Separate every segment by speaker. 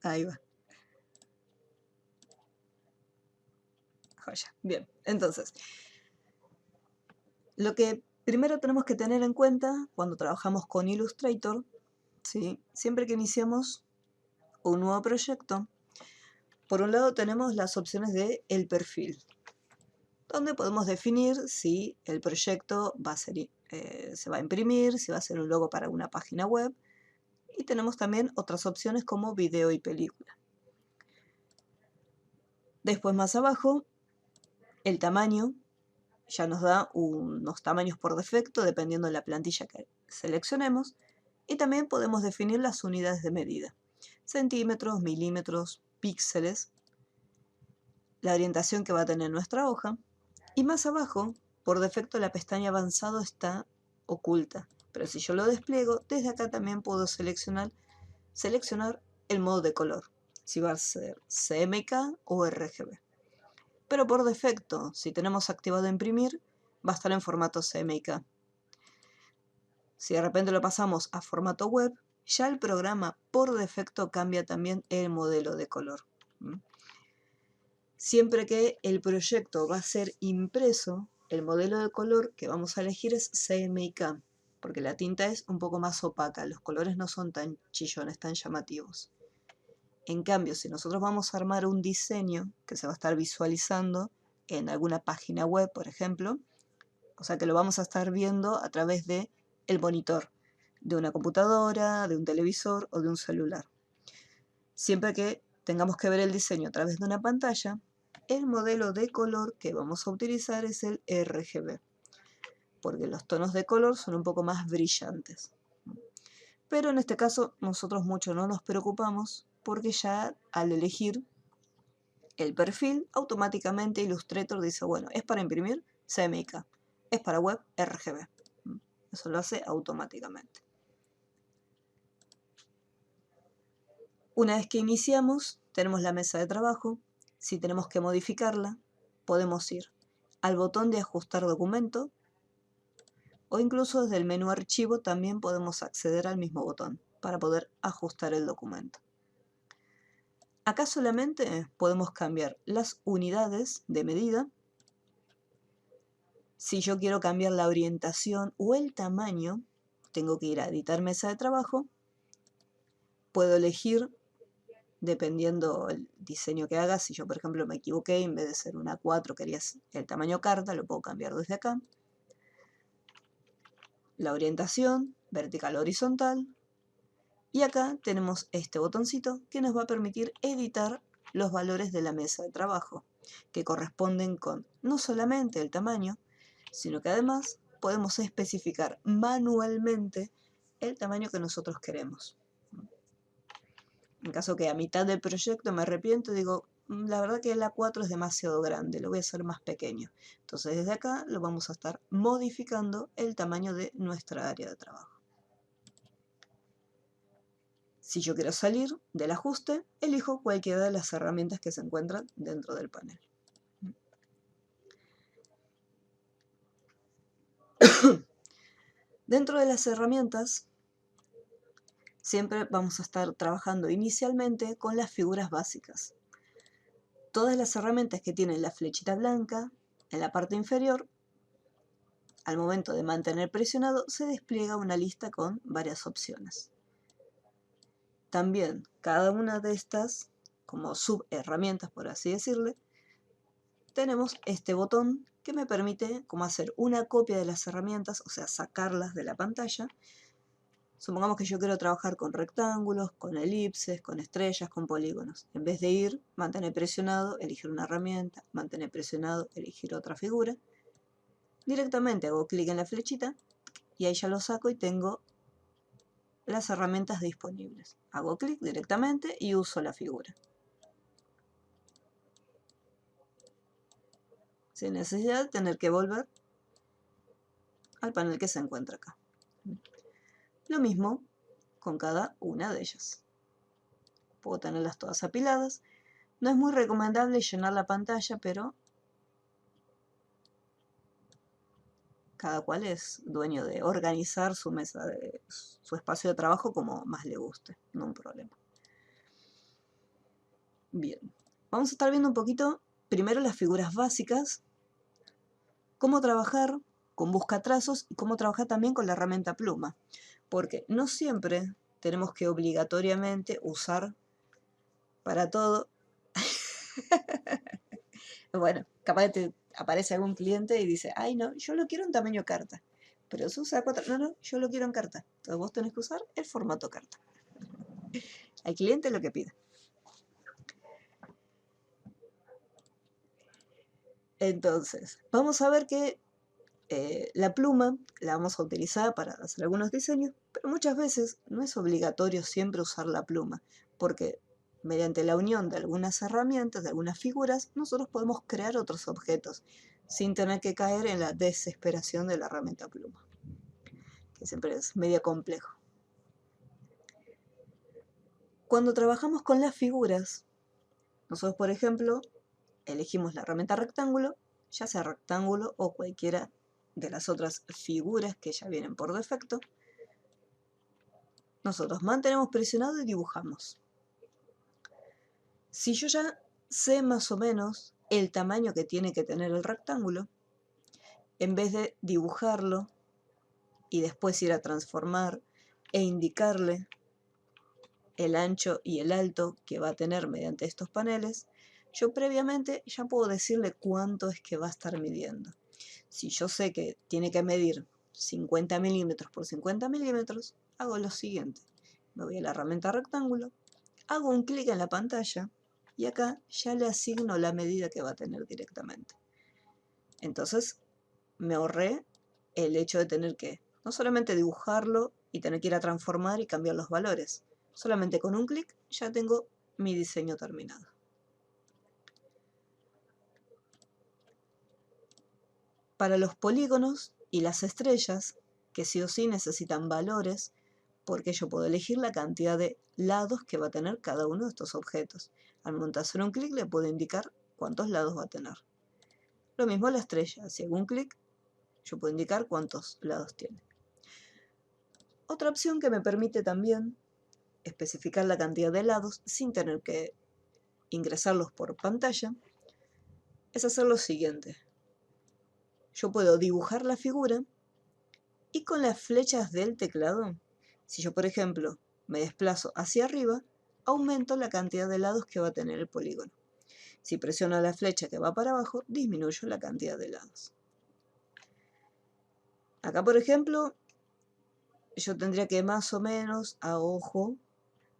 Speaker 1: Ahí va. Joya. Bien, entonces, lo que primero tenemos que tener en cuenta cuando trabajamos con Illustrator, ¿sí? Siempre que iniciamos un nuevo proyecto, por un lado tenemos las opciones de el perfil, donde podemos definir si el proyecto va a ser, se va a imprimir, si va a ser un logo para una página web, y tenemos también otras opciones como video y película. Después más abajo, el tamaño, ya nos da unos tamaños por defecto dependiendo de la plantilla que seleccionemos, y también podemos definir las unidades de medida, centímetros, milímetros, píxeles, la orientación que va a tener nuestra hoja, y más abajo, por defecto la pestaña avanzado está oculta, pero si yo lo despliego, desde acá también puedo seleccionar el modo de color, si va a ser CMYK o RGB. Pero por defecto, si tenemos activado imprimir, va a estar en formato CMYK. Si de repente lo pasamos a formato web, ya el programa por defecto cambia también el modelo de color. Siempre que el proyecto va a ser impreso, el modelo de color que vamos a elegir es CMYK, porque la tinta es un poco más opaca, los colores no son tan chillones, tan llamativos. En cambio, si nosotros vamos a armar un diseño que se va a estar visualizando en alguna página web, por ejemplo, o sea que lo vamos a estar viendo a través de el monitor de una computadora, de un televisor o de un celular. Siempre que tengamos que ver el diseño a través de una pantalla, el modelo de color que vamos a utilizar es el RGB, porque los tonos de color son un poco más brillantes. Pero en este caso nosotros mucho no nos preocupamos porque ya al elegir el perfil, automáticamente Illustrator dice, bueno, es para imprimir CMYK, es para web RGB. Eso lo hace automáticamente. Una vez que iniciamos, tenemos la mesa de trabajo. Si tenemos que modificarla, podemos ir al botón de ajustar documento o incluso desde el menú archivo también podemos acceder al mismo botón para poder ajustar el documento. Acá solamente podemos cambiar las unidades de medida. Si yo quiero cambiar la orientación o el tamaño, tengo que ir a editar mesa de trabajo. Puedo elegir, dependiendo el diseño que haga, si yo por ejemplo me equivoqué, en vez de ser una 4 quería el tamaño carta, lo puedo cambiar desde acá. La orientación, vertical o horizontal. Y acá tenemos este botoncito que nos va a permitir editar los valores de la mesa de trabajo, que corresponden con no solamente el tamaño, sino que además podemos especificar manualmente el tamaño que nosotros queremos. En caso que a mitad del proyecto me arrepiento, digo, la verdad que la 4 es demasiado grande, lo voy a hacer más pequeño. Entonces desde acá lo vamos a estar modificando el tamaño de nuestra área de trabajo. Si yo quiero salir del ajuste, elijo cualquiera de las herramientas que se encuentran dentro del panel. Dentro de las herramientas, siempre vamos a estar trabajando inicialmente con las figuras básicas. Todas las herramientas que tienen la flechita blanca en la parte inferior, al momento de mantener presionado, se despliega una lista con varias opciones. También cada una de estas, como subherramientas por así decirle, tenemos este botón que me permite como hacer una copia de las herramientas, o sea, sacarlas de la pantalla. Supongamos que yo quiero trabajar con rectángulos, con elipses, con estrellas, con polígonos. En vez de ir, mantener presionado, elegir una herramienta, mantener presionado, elegir otra figura. Directamente hago clic en la flechita y ahí ya lo saco y tengo las herramientas disponibles. Hago clic directamente y uso la figura. Sin necesidad de tener que volver al panel que se encuentra acá. Lo mismo con cada una de ellas. Puedo tenerlas todas apiladas. No es muy recomendable llenar la pantalla, pero cada cual es dueño de organizar su mesa, su espacio de trabajo como más le guste, no un problema. Bien, vamos a estar viendo un poquito primero las figuras básicas, cómo trabajar con buscatrazos y cómo trabajar también con la herramienta pluma, porque no siempre tenemos que obligatoriamente usar para todo. Bueno, capaz que te aparece algún cliente y dice, ay no, yo lo quiero en tamaño carta, pero se usa 4, no, no, yo lo quiero en carta, entonces vos tenés que usar el formato carta. Al cliente lo que pida. Entonces, vamos a ver que la pluma la vamos a utilizar para hacer algunos diseños, pero muchas veces no es obligatorio siempre usar la pluma, porque mediante la unión de algunas herramientas, de algunas figuras, nosotros podemos crear otros objetos, sin tener que caer en la desesperación de la herramienta pluma, que siempre es medio complejo. Cuando trabajamos con las figuras, nosotros, por ejemplo, elegimos la herramienta rectángulo, ya sea rectángulo o cualquiera de las otras figuras que ya vienen por defecto. Nosotros mantenemos presionado y dibujamos. Si yo ya sé más o menos el tamaño que tiene que tener el rectángulo, en vez de dibujarlo y después ir a transformar e indicarle el ancho y el alto que va a tener mediante estos paneles, yo previamente ya puedo decirle cuánto es que va a estar midiendo. Si yo sé que tiene que medir 50 milímetros por 50 milímetros, hago lo siguiente. Me voy a la herramienta rectángulo, hago un clic en la pantalla y acá ya le asigno la medida que va a tener directamente. Entonces me ahorré el hecho de tener que no solamente dibujarlo y tener que ir a transformar y cambiar los valores. Solamente con un clic ya tengo mi diseño terminado. Para los polígonos y las estrellas, que sí o sí necesitan valores, porque yo puedo elegir la cantidad de lados que va a tener cada uno de estos objetos. Al momento de hacer un clic le puedo indicar cuántos lados va a tener. Lo mismo la estrella, si hago un clic, yo puedo indicar cuántos lados tiene. Otra opción que me permite también especificar la cantidad de lados sin tener que ingresarlos por pantalla es hacer lo siguiente. Yo puedo dibujar la figura y con las flechas del teclado, si yo por ejemplo me desplazo hacia arriba, aumento la cantidad de lados que va a tener el polígono. Si presiono la flecha que va para abajo, disminuyo la cantidad de lados. Acá por ejemplo, yo tendría que más o menos a ojo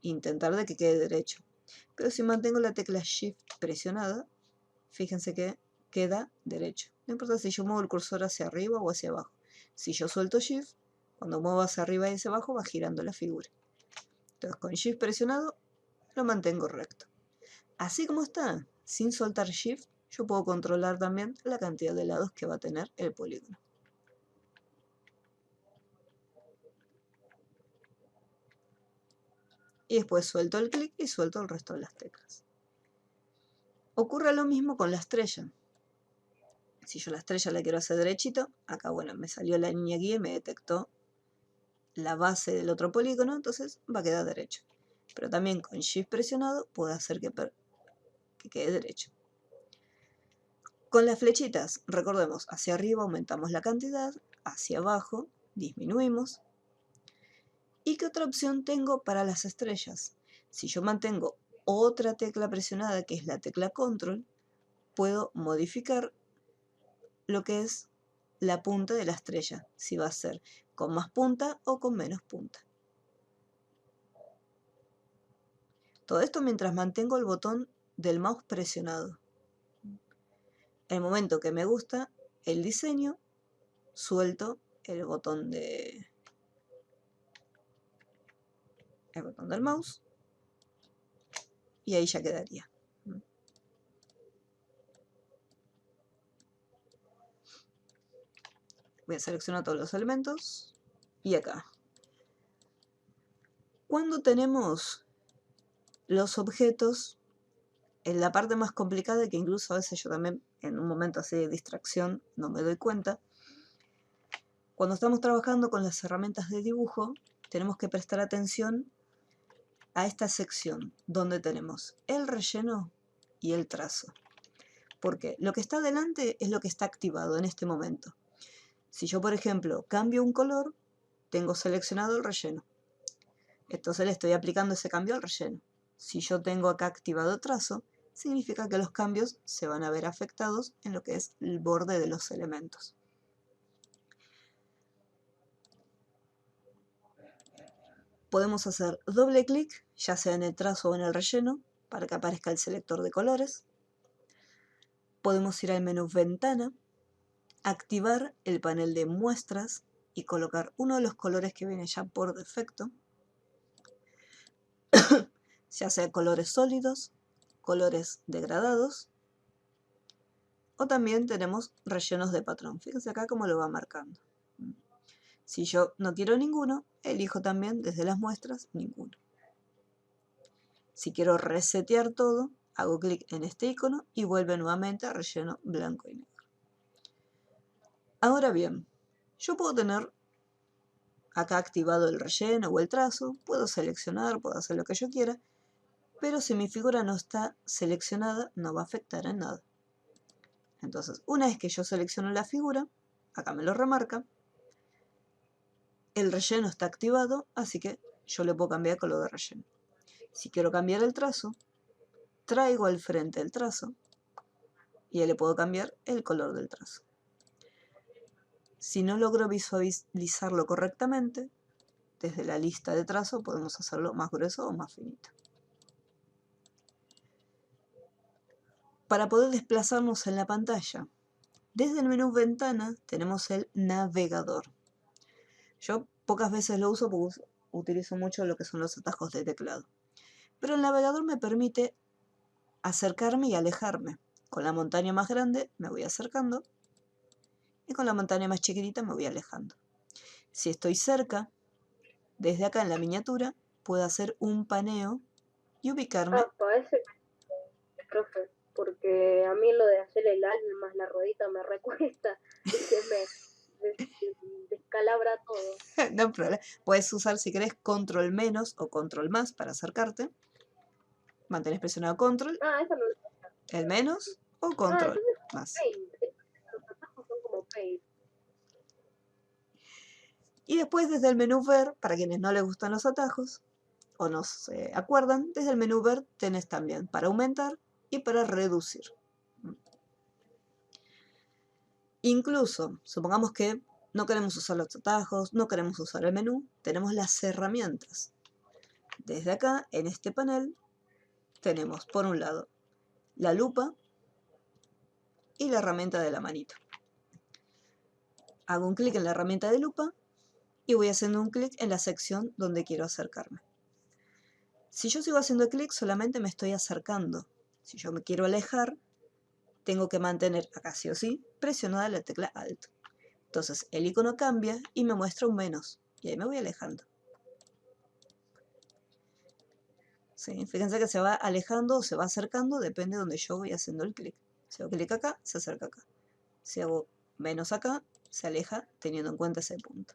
Speaker 1: intentar de que quede derecho. Pero si mantengo la tecla Shift presionada, fíjense que queda derecho. No importa si yo muevo el cursor hacia arriba o hacia abajo. Si yo suelto Shift, cuando muevo hacia arriba y hacia abajo va girando la figura. Entonces con Shift presionado lo mantengo recto. Así como está, sin soltar Shift, yo puedo controlar también la cantidad de lados que va a tener el polígono. Y después suelto el clic y suelto el resto de las teclas. Ocurre lo mismo con la estrella. Si yo la estrella la quiero hacer derechito, acá bueno, me salió la línea guía y me detectó la base del otro polígono, entonces va a quedar derecho. Pero también con Shift presionado puedo hacer que quede derecho. Con las flechitas, recordemos, hacia arriba aumentamos la cantidad, hacia abajo disminuimos. ¿Y qué otra opción tengo para las estrellas? Si yo mantengo otra tecla presionada, que es la tecla Control, puedo modificar lo que es la punta de la estrella, si va a ser con más punta o con menos punta. Todo esto mientras mantengo el botón del mouse presionado. En el momento que me gusta el diseño, suelto el botón del mouse y ahí ya quedaría. Voy a seleccionar todos los elementos y acá. Cuando tenemos los objetos, en la parte más complicada, que incluso a veces yo también en un momento así de distracción no me doy cuenta, cuando estamos trabajando con las herramientas de dibujo, tenemos que prestar atención a esta sección donde tenemos el relleno y el trazo. Porque lo que está adelante es lo que está activado en este momento. Si yo, por ejemplo, cambio un color, tengo seleccionado el relleno. Entonces le estoy aplicando ese cambio al relleno. Si yo tengo acá activado trazo, significa que los cambios se van a ver afectados en lo que es el borde de los elementos. Podemos hacer doble clic, ya sea en el trazo o en el relleno, para que aparezca el selector de colores. Podemos ir al menú Ventana, activar el panel de muestras y colocar uno de los colores que viene ya por defecto, ya sea colores sólidos, colores degradados, o también tenemos rellenos de patrón. Fíjense acá cómo lo va marcando. Si yo no quiero ninguno, elijo también desde las muestras ninguno. Si quiero resetear todo, hago clic en este icono y vuelve nuevamente a relleno blanco y negro. Ahora bien, yo puedo tener acá activado el relleno o el trazo, puedo seleccionar, puedo hacer lo que yo quiera, pero si mi figura no está seleccionada, no va a afectar en nada. Entonces, una vez que yo selecciono la figura, acá me lo remarca, el relleno está activado, así que yo le puedo cambiar el color de relleno. Si quiero cambiar el trazo, traigo al frente el trazo y ahí le puedo cambiar el color del trazo. Si no logro visualizarlo correctamente, desde la lista de trazo podemos hacerlo más grueso o más finito. Para poder desplazarnos en la pantalla, desde el menú Ventana tenemos el navegador. Yo pocas veces lo uso porque utilizo mucho lo que son los atajos de teclado. Pero el navegador me permite acercarme y alejarme. Con la montaña más grande me voy acercando y con la montaña más chiquitita me voy alejando. Si estoy cerca, desde acá en la miniatura, puedo hacer un paneo y ubicarme.
Speaker 2: Parece, profe, porque a mí lo de hacer el alma más la ruedita me recuesta y se me descalabra todo.
Speaker 1: No hay problema. Puedes usar si querés control menos o control más para acercarte. Mantenés presionado control,
Speaker 2: Eso no.
Speaker 1: el menos o control
Speaker 2: Entonces
Speaker 1: más.
Speaker 2: paint. Los atajos son como paint.
Speaker 1: Y después desde el menú ver, para quienes no les gustan los atajos o no se acuerdan, desde el menú ver tenés también para aumentar y para reducir. Incluso, supongamos que no queremos usar los atajos, no queremos usar el menú, tenemos las herramientas. Desde acá, en este panel, tenemos por un lado la lupa y la herramienta de la manito. Hago un clic en la herramienta de lupa y voy haciendo un clic en la sección donde quiero acercarme. Si yo sigo haciendo clic, solamente me estoy acercando. Si yo me quiero alejar, tengo que mantener acá sí o sí presionada la tecla Alt. Entonces el icono cambia y me muestra un menos. Y ahí me voy alejando. ¿Sí? Fíjense que se va alejando o se va acercando, depende de donde yo voy haciendo el clic. Si hago clic acá, se acerca acá. Si hago menos acá, se aleja teniendo en cuenta ese punto.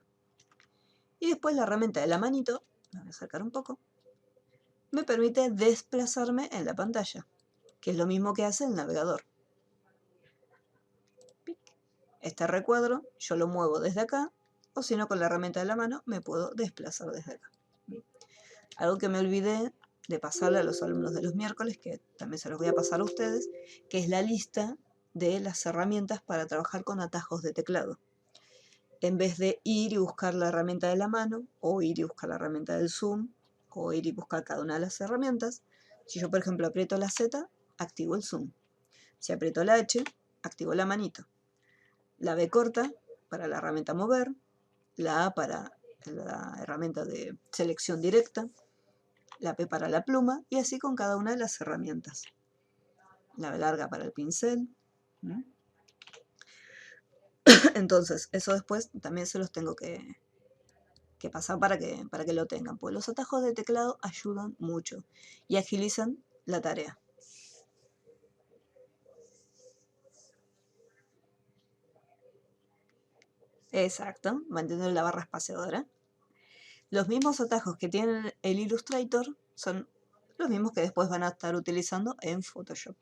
Speaker 1: Y después la herramienta de la manito, me voy a acercar un poco, me permite desplazarme en la pantalla, que es lo mismo que hace el navegador. Este recuadro yo lo muevo desde acá, o si no con la herramienta de la mano me puedo desplazar desde acá. Algo que me olvidé de pasarle a los alumnos de los miércoles, que también se los voy a pasar a ustedes, que es la lista de las herramientas para trabajar con atajos de teclado. En vez de ir y buscar la herramienta de la mano, o ir y buscar la herramienta del zoom, o ir y buscar cada una de las herramientas, si yo por ejemplo aprieto la Z, activo el zoom. Si aprieto la H, activo la manito. La B corta para la herramienta mover, la A para la herramienta de selección directa, la P para la pluma y así con cada una de las herramientas. La B larga para el pincel. Entonces, eso después también se los tengo que pasar para que lo tengan, pues los atajos de teclado ayudan mucho y agilizan la tarea. Exacto, manteniendo la barra espaciadora. Los mismos atajos que tiene el Illustrator son los mismos que después van a estar utilizando en Photoshop.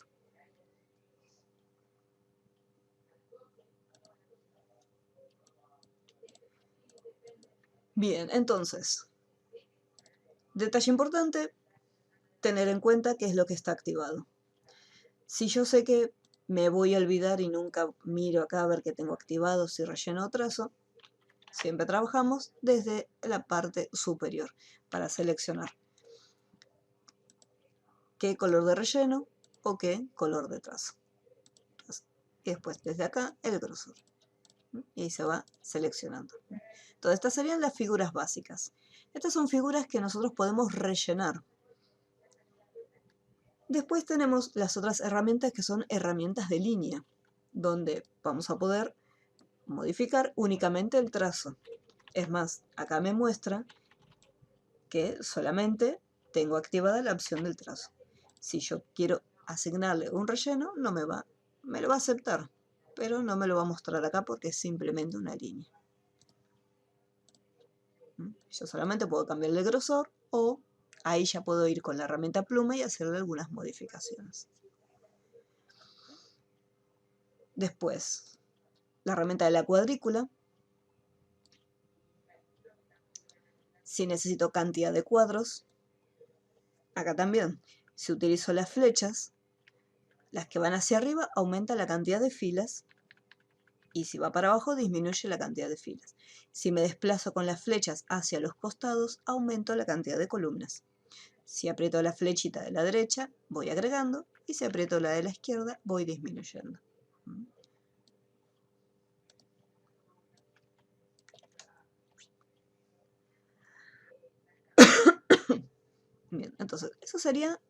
Speaker 1: Bien, entonces, detalle importante, tener en cuenta qué es lo que está activado. Si yo sé que me voy a olvidar y nunca miro acá a ver qué tengo activado, si relleno o trazo, siempre trabajamos desde la parte superior para seleccionar qué color de relleno o qué color de trazo. Y después desde acá el grosor. Y ahí se va seleccionando. Todas estas serían las figuras básicas. Estas son figuras que nosotros podemos rellenar. Después tenemos las otras herramientas que son herramientas de línea, donde vamos a poder modificar únicamente el trazo. Es más, acá me muestra que solamente tengo activada la opción del trazo. Si yo quiero asignarle un relleno, no me lo va a aceptar, pero no me lo va a mostrar acá porque es simplemente una línea. Yo solamente puedo cambiarle el grosor o ahí ya puedo ir con la herramienta pluma y hacerle algunas modificaciones. Después, la herramienta de la cuadrícula. Si necesito cantidad de cuadros, acá también. Si utilizo las flechas, las que van hacia arriba aumenta la cantidad de filas y si va para abajo disminuye la cantidad de filas. Si me desplazo con las flechas hacia los costados, aumento la cantidad de columnas. Si aprieto la flechita de la derecha, voy agregando, y si aprieto la de la izquierda, voy disminuyendo. Bien, entonces, eso sería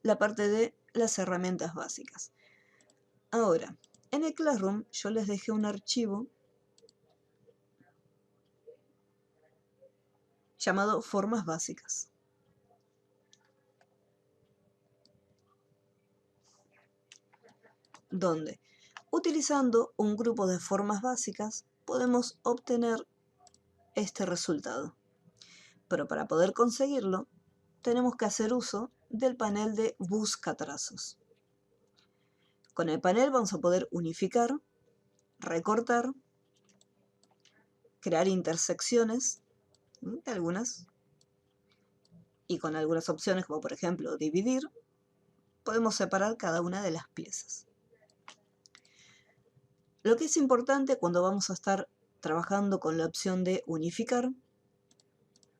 Speaker 1: la parte de las herramientas básicas. Ahora, en el Classroom yo les dejé un archivo llamado formas básicas. Donde, utilizando un grupo de formas básicas, podemos obtener este resultado. Pero para poder conseguirlo, tenemos que hacer uso del panel de busca trazos. Con el panel vamos a poder unificar, recortar, crear intersecciones, algunas, y con algunas opciones como por ejemplo dividir, podemos separar cada una de las piezas. Lo que es importante cuando vamos a estar trabajando con la opción de unificar,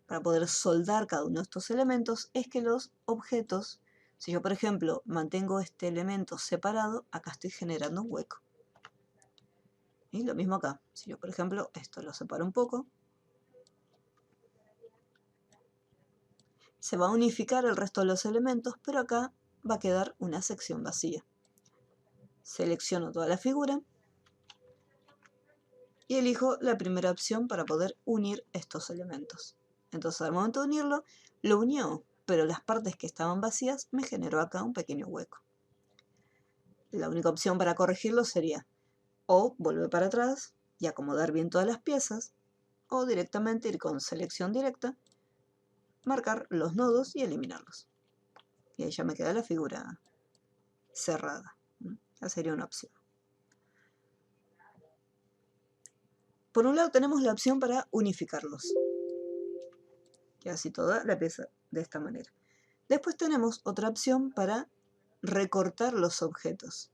Speaker 1: para poder soldar cada uno de estos elementos, es que los objetos, si yo por ejemplo mantengo este elemento separado, acá estoy generando un hueco. Y lo mismo acá, si yo por ejemplo esto lo separo un poco, se va a unificar el resto de los elementos, pero acá va a quedar una sección vacía. Selecciono toda la figura y elijo la primera opción para poder unir estos elementos. Entonces al momento de unirlo, lo unió, pero las partes que estaban vacías me generó acá un pequeño hueco. La única opción para corregirlo sería o volver para atrás y acomodar bien todas las piezas, o directamente ir con selección directa, marcar los nodos y eliminarlos. Y ahí ya me queda la figura cerrada. Esa sería una opción. Por un lado tenemos la opción para unificarlos. Y así toda la pieza de esta manera. Después tenemos otra opción para recortar los objetos.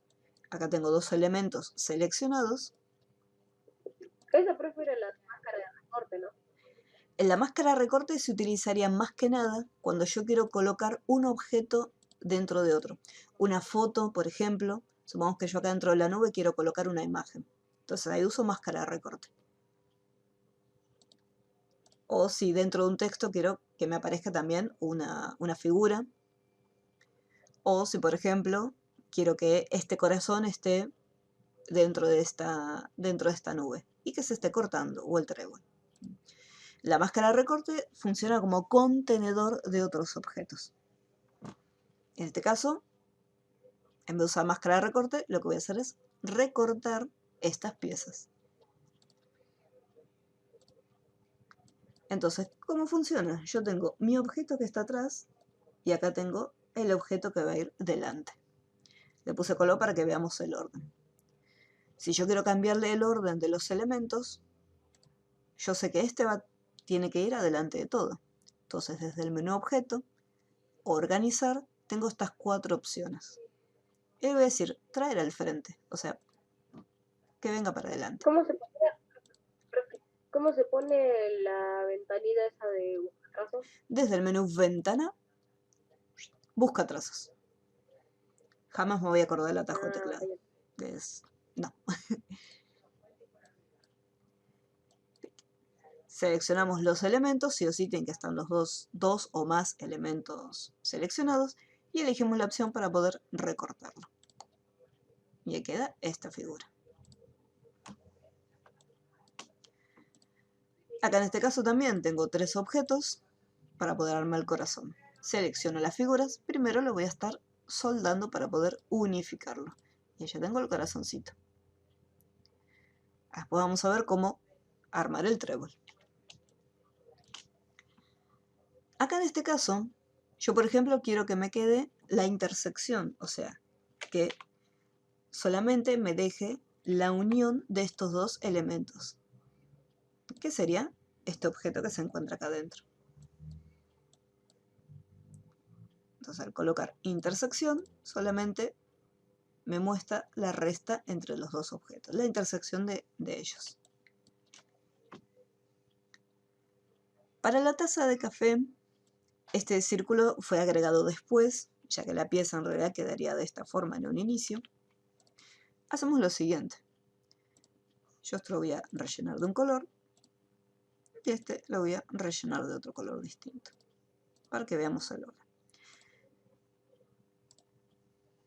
Speaker 1: Acá tengo dos elementos seleccionados.
Speaker 2: Esa prefiere la máscara de recorte, ¿no?
Speaker 1: En la máscara de recorte se utilizaría más que nada cuando yo quiero colocar un objeto dentro de otro. Una foto, por ejemplo. Supongamos que yo acá dentro de la nube quiero colocar una imagen. Entonces ahí uso máscara de recorte. O si dentro de un texto quiero que me aparezca también una figura. O si, por ejemplo, quiero que este corazón esté dentro de esta nube y que se esté cortando, o el trébol. La máscara de recorte funciona como contenedor de otros objetos. En este caso, en vez de usar máscara de recorte, lo que voy a hacer es recortar estas piezas. Entonces, ¿cómo funciona? Yo tengo mi objeto que está atrás y acá tengo el objeto que va a ir delante. Le puse color para que veamos el orden. Si yo quiero cambiarle el orden de los elementos, yo sé que tiene que ir adelante de todo. Entonces, desde el menú objeto, organizar, tengo estas 4 opciones. Y le voy a decir, traer al frente, o sea, que venga para adelante.
Speaker 2: ¿Cómo se pone la ventanita esa de buscar trazos?
Speaker 1: Desde el menú ventana, busca trazos. Jamás me voy a acordar el atajo teclado. No. Seleccionamos los elementos, sí o sí tienen que estar los dos o más elementos seleccionados, y elegimos la opción para poder recortarlo. Y ahí queda esta figura. Acá en este caso también tengo 3 objetos para poder armar el corazón. Selecciono las figuras, primero lo voy a estar soldando para poder unificarlo. Y ya tengo el corazoncito. Después vamos a ver cómo armar el trébol. Acá en este caso, yo por ejemplo quiero que me quede la intersección, o sea, que solamente me deje la unión de estos 2 elementos, que sería este objeto que se encuentra acá adentro. Entonces al colocar intersección, solamente me muestra la resta entre los 2 objetos, la intersección de ellos. Para la taza de café, este círculo fue agregado después, ya que la pieza en realidad quedaría de esta forma en un inicio. Hacemos lo siguiente. Yo esto lo voy a rellenar de un color y este lo voy a rellenar de otro color distinto, para que veamos el orden.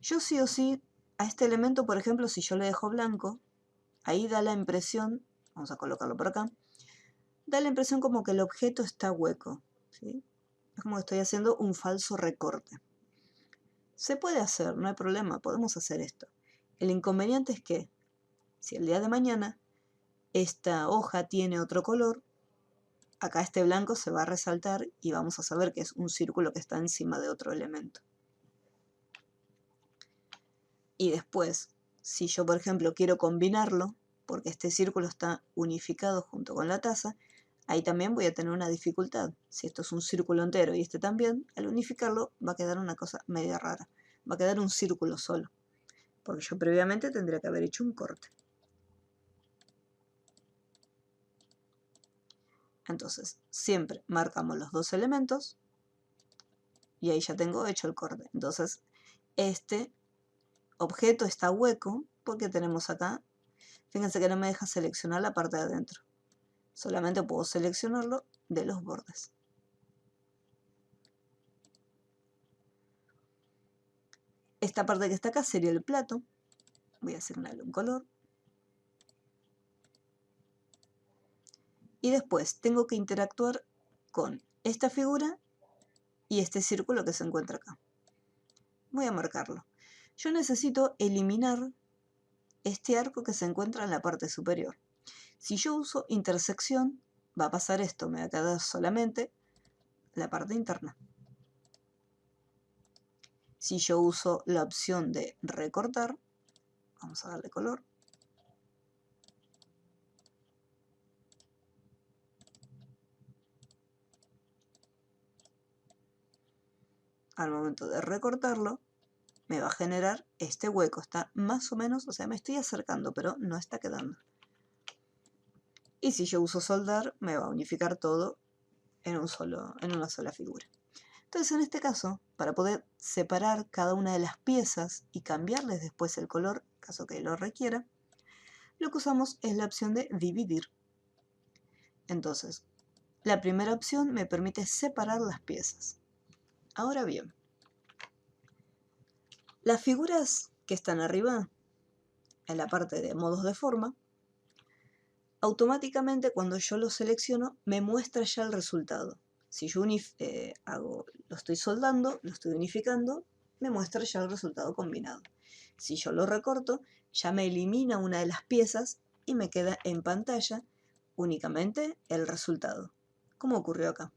Speaker 1: Yo sí o sí, a este elemento, por ejemplo, si yo le dejo blanco, ahí da la impresión, vamos a colocarlo por acá, da la impresión como que el objeto está hueco, ¿sí? Es como que estoy haciendo un falso recorte. Se puede hacer, no hay problema, podemos hacer esto. El inconveniente es que, si el día de mañana esta hoja tiene otro color, acá este blanco se va a resaltar y vamos a saber que es un círculo que está encima de otro elemento. Y después, si yo por ejemplo quiero combinarlo, porque este círculo está unificado junto con la taza, ahí también voy a tener una dificultad. Si esto es un círculo entero y este también, al unificarlo va a quedar una cosa media rara. Va a quedar un círculo solo, porque yo previamente tendría que haber hecho un corte. Entonces, siempre marcamos los 2 elementos y ahí ya tengo hecho el corte. Entonces, este objeto está hueco porque tenemos acá, fíjense que no me deja seleccionar la parte de adentro. Solamente puedo seleccionarlo de los bordes. Esta parte que está acá sería el plato. Voy a asignarle un color. Y después tengo que interactuar con esta figura y este círculo que se encuentra acá. Voy a marcarlo. Yo necesito eliminar este arco que se encuentra en la parte superior. Si yo uso intersección, va a pasar esto, me va a quedar solamente la parte interna. Si yo uso la opción de recortar, vamos a darle color. Al momento de recortarlo, me va a generar este hueco. Está más o menos, o sea, me estoy acercando, pero no está quedando. Y si yo uso soldar, me va a unificar todo en una sola figura. Entonces, en este caso, para poder separar cada una de las piezas y cambiarles después el color, en caso que lo requiera, lo que usamos es la opción de dividir. Entonces, la primera opción me permite separar las piezas. Ahora bien, las figuras que están arriba, en la parte de modos de forma, automáticamente cuando yo lo selecciono me muestra ya el resultado. Si yo lo estoy soldando, lo estoy unificando, me muestra ya el resultado combinado. Si yo lo recorto, ya me elimina una de las piezas y me queda en pantalla únicamente el resultado, como ocurrió acá.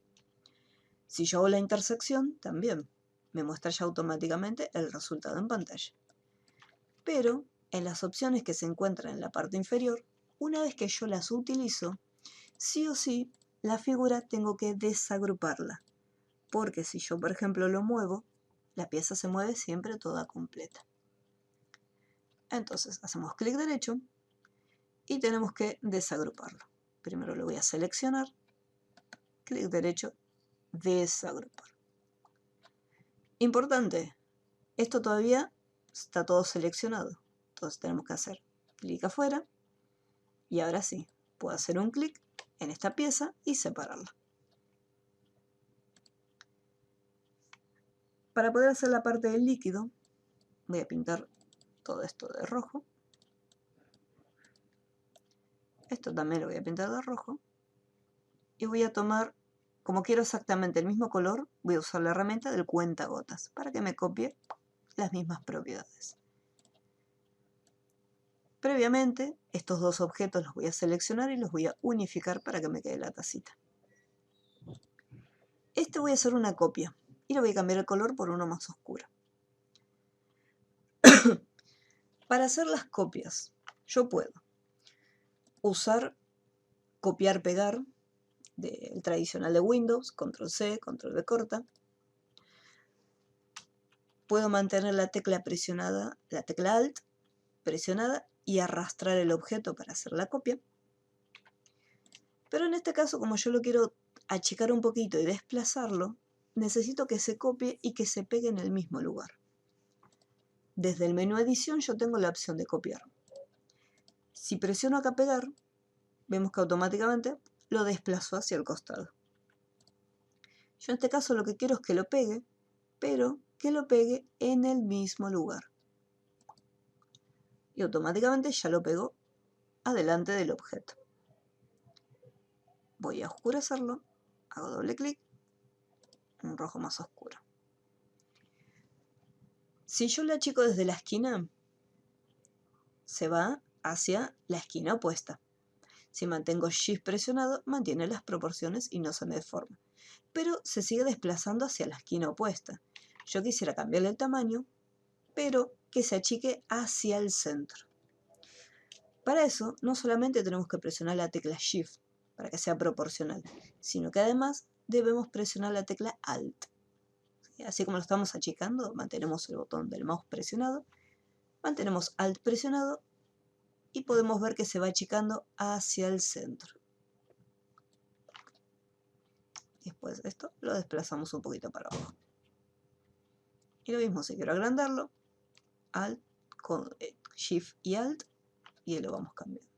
Speaker 1: Si yo hago la intersección, también. me muestra ya automáticamente el resultado en pantalla. Pero en las opciones que se encuentran en la parte inferior, una vez que yo las utilizo, sí o sí, la figura tengo que desagruparla. Porque si yo, por ejemplo, lo muevo, la pieza se mueve siempre toda completa. Entonces, hacemos clic derecho y tenemos que desagruparlo. Primero lo voy a seleccionar, clic derecho, desagrupar. Importante, esto todavía está todo seleccionado. Entonces tenemos que hacer clic afuera y ahora sí, puedo hacer un clic en esta pieza y separarla. Para poder hacer la parte del líquido, voy a pintar todo esto de rojo. Esto también lo voy a pintar de rojo. Y voy a tomar, como quiero exactamente el mismo color, voy a usar la herramienta del cuentagotas para que me copie las mismas propiedades. Previamente, estos dos objetos los voy a seleccionar y los voy a unificar para que me quede la tacita. Este voy a hacer una copia y le voy a cambiar el color por uno más oscuro. Para hacer las copias, yo puedo usar copiar-pegar del tradicional de Windows, control C, control V corta. Puedo mantener la tecla presionada, la tecla Alt presionada y arrastrar el objeto para hacer la copia. Pero en este caso, como yo lo quiero achicar un poquito y desplazarlo, necesito que se copie y que se pegue en el mismo lugar. Desde el menú edición yo tengo la opción de copiar. Si presiono acá pegar, vemos que automáticamente lo desplazo hacia el costado. Yo en este caso lo que quiero es que lo pegue, pero que lo pegue en el mismo lugar. Y automáticamente ya lo pegó adelante del objeto. Voy a oscurecerlo, hago doble clic, un rojo más oscuro. Si yo lo achico desde la esquina, se va hacia la esquina opuesta. Si mantengo Shift presionado, mantiene las proporciones y no se me deforma. Pero se sigue desplazando hacia la esquina opuesta. Yo quisiera cambiarle el tamaño, pero que se achique hacia el centro. Para eso, no solamente tenemos que presionar la tecla Shift para que sea proporcional, sino que además debemos presionar la tecla Alt. Así como lo estamos achicando, mantenemos el botón del mouse presionado, mantenemos Alt presionado y podemos ver que se va achicando hacia el centro. Después de esto lo desplazamos un poquito para abajo. Y lo mismo, si quiero agrandarlo, Alt, con Shift y Alt, y lo vamos cambiando.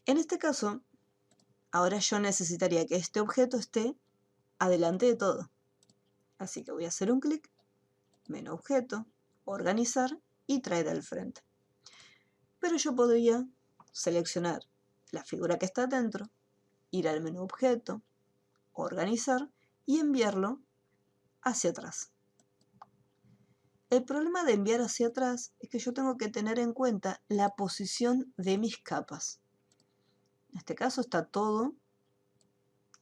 Speaker 1: En este caso, ahora yo necesitaría que este objeto esté adelante de todo. Así que voy a hacer un clic, menú objeto, organizar y traer al frente. Pero yo podría seleccionar la figura que está dentro, ir al menú objeto, organizar y enviarlo hacia atrás. El problema de enviar hacia atrás es que yo tengo que tener en cuenta la posición de mis capas. En este caso está todo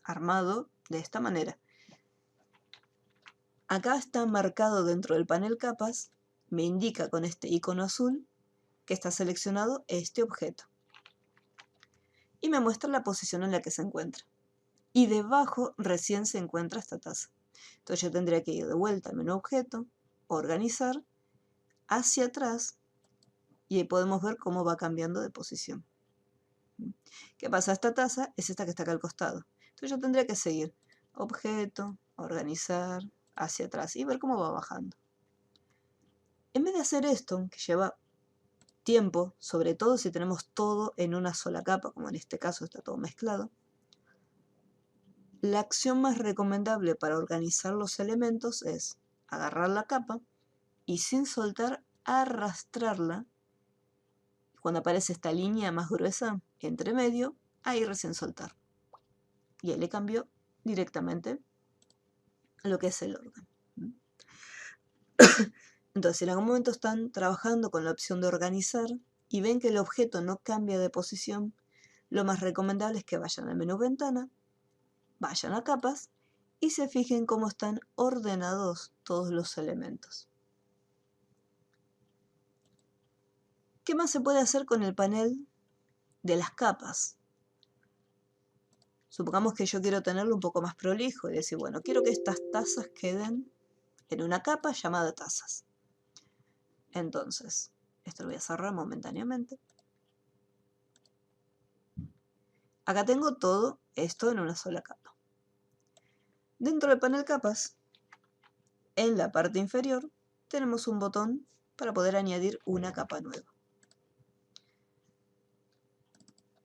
Speaker 1: armado de esta manera. Acá está marcado dentro del panel capas, me indica con este icono azul que está seleccionado este objeto. Y me muestra la posición en la que se encuentra. Y debajo recién se encuentra esta taza. Entonces yo tendría que ir de vuelta al menú objeto, organizar, hacia atrás, y ahí podemos ver cómo va cambiando de posición. ¿Qué pasa? Esta taza es esta que está acá al costado. Entonces yo tendría que seguir objeto, organizar, hacia atrás y ver cómo va bajando. En vez de hacer esto, que lleva tiempo, sobre todo si tenemos todo en una sola capa, como en este caso está todo mezclado, la acción más recomendable para organizar los elementos es agarrar la capa y sin soltar arrastrarla. Cuando aparece esta línea más gruesa entre medio, ahí recién soltar. Y ahí le cambio directamente lo que es el orden. Entonces, si en algún momento están trabajando con la opción de organizar y ven que el objeto no cambia de posición, lo más recomendable es que vayan al menú ventana, vayan a capas y se fijen cómo están ordenados todos los elementos. ¿Qué más se puede hacer con el panel de las capas? Supongamos que yo quiero tenerlo un poco más prolijo y decir, bueno, quiero que estas tazas queden en una capa llamada tazas. Entonces, esto lo voy a cerrar momentáneamente. Acá tengo todo esto en una sola capa. Dentro del panel capas, en la parte inferior, tenemos un botón para poder añadir una capa nueva.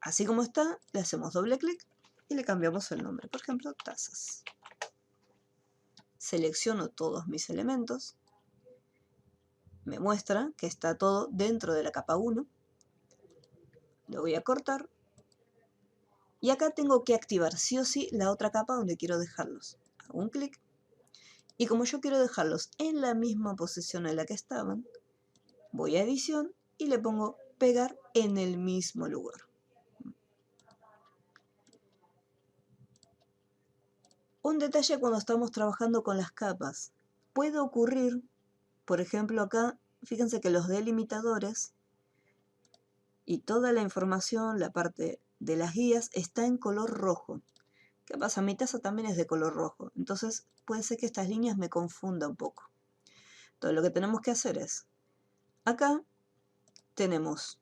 Speaker 1: Así como está, le hacemos doble clic y le cambiamos el nombre. Por ejemplo, tazas. Selecciono todos mis elementos. Me muestra que está todo dentro de la capa 1. Lo voy a cortar. Y acá tengo que activar sí o sí la otra capa donde quiero dejarlos. Hago un clic. Y como yo quiero dejarlos en la misma posición en la que estaban, voy a edición y le pongo pegar en el mismo lugar. Un detalle cuando estamos trabajando con las capas. Puede ocurrir, por ejemplo acá, fíjense que los delimitadores y toda la información, la parte de las guías, está en color rojo. ¿Qué pasa? Mi taza también es de color rojo, entonces puede ser que estas líneas me confundan un poco. Entonces lo que tenemos que hacer es, acá tenemos,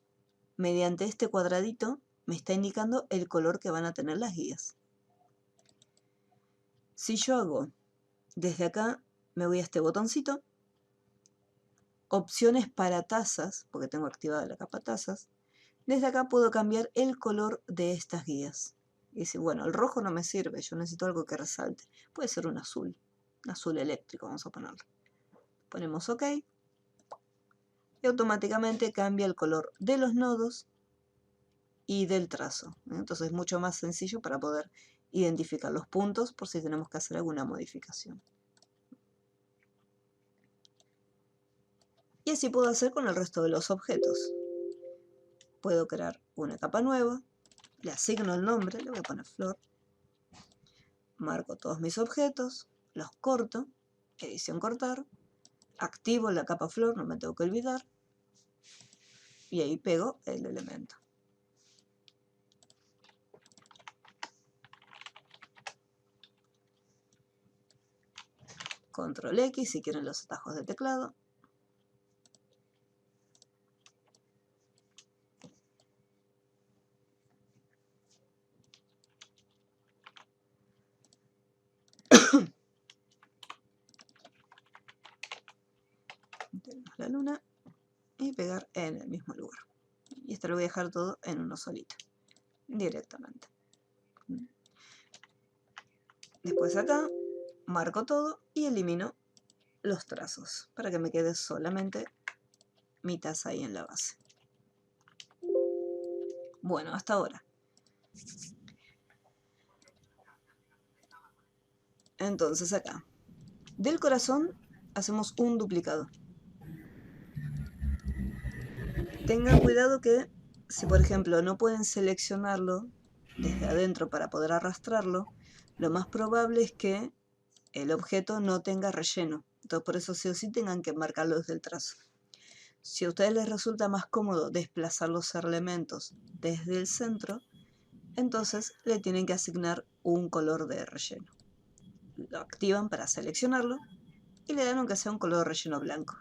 Speaker 1: mediante este cuadradito, me está indicando el color que van a tener las guías. Si yo hago, desde acá me voy a este botoncito, opciones para tazas, porque tengo activada la capa tazas, desde acá puedo cambiar el color de estas guías. Y decir, bueno, el rojo no me sirve, yo necesito algo que resalte. Puede ser un azul eléctrico, vamos a ponerlo. Ponemos OK y automáticamente cambia el color de los nodos y del trazo. Entonces es mucho más sencillo para poder identificar los puntos por si tenemos que hacer alguna modificación. Y así puedo hacer con el resto de los objetos. Puedo crear una capa nueva, le asigno el nombre, le voy a poner flor, marco todos mis objetos, los corto, edición cortar, activo la capa flor, no me tengo que olvidar, y ahí pego el elemento. Control X si quieren los atajos de teclado. Tenemos la luna y pegar en el mismo lugar. Y esto lo voy a dejar todo en uno solito, directamente. Después acá marco todo y elimino los trazos para que me quede solamente mi taza ahí en la base. Bueno, hasta ahora. Entonces acá, del corazón hacemos un duplicado. Tengan cuidado que si por ejemplo no pueden seleccionarlo desde adentro para poder arrastrarlo, lo más probable es que el objeto no tenga relleno. Entonces por eso sí o sí tengan que marcarlo desde el trazo. Si a ustedes les resulta más cómodo desplazar los elementos desde el centro, entonces le tienen que asignar un color de relleno. Lo activan para seleccionarlo y le dan aunque sea un color de relleno blanco.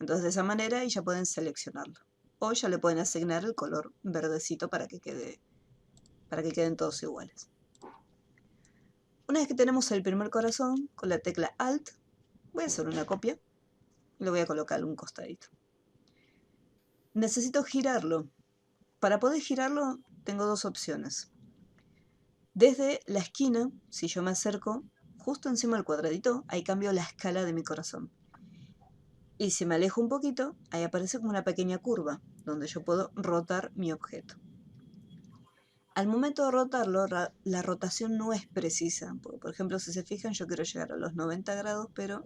Speaker 1: Entonces de esa manera ya pueden seleccionarlo. O ya le pueden asignar el color verdecito para que queden todos iguales. Una vez que tenemos el primer corazón, con la tecla Alt, voy a hacer una copia y lo voy a colocar a un costadito. Necesito girarlo. Para poder girarlo tengo dos opciones. Desde la esquina, si yo me acerco justo encima del cuadradito, ahí cambio la escala de mi corazón. Y si me alejo un poquito, ahí aparece como una pequeña curva, donde yo puedo rotar mi objeto. Al momento de rotarlo, la rotación no es precisa. Porque, por ejemplo, si se fijan, yo quiero llegar a los 90 grados, pero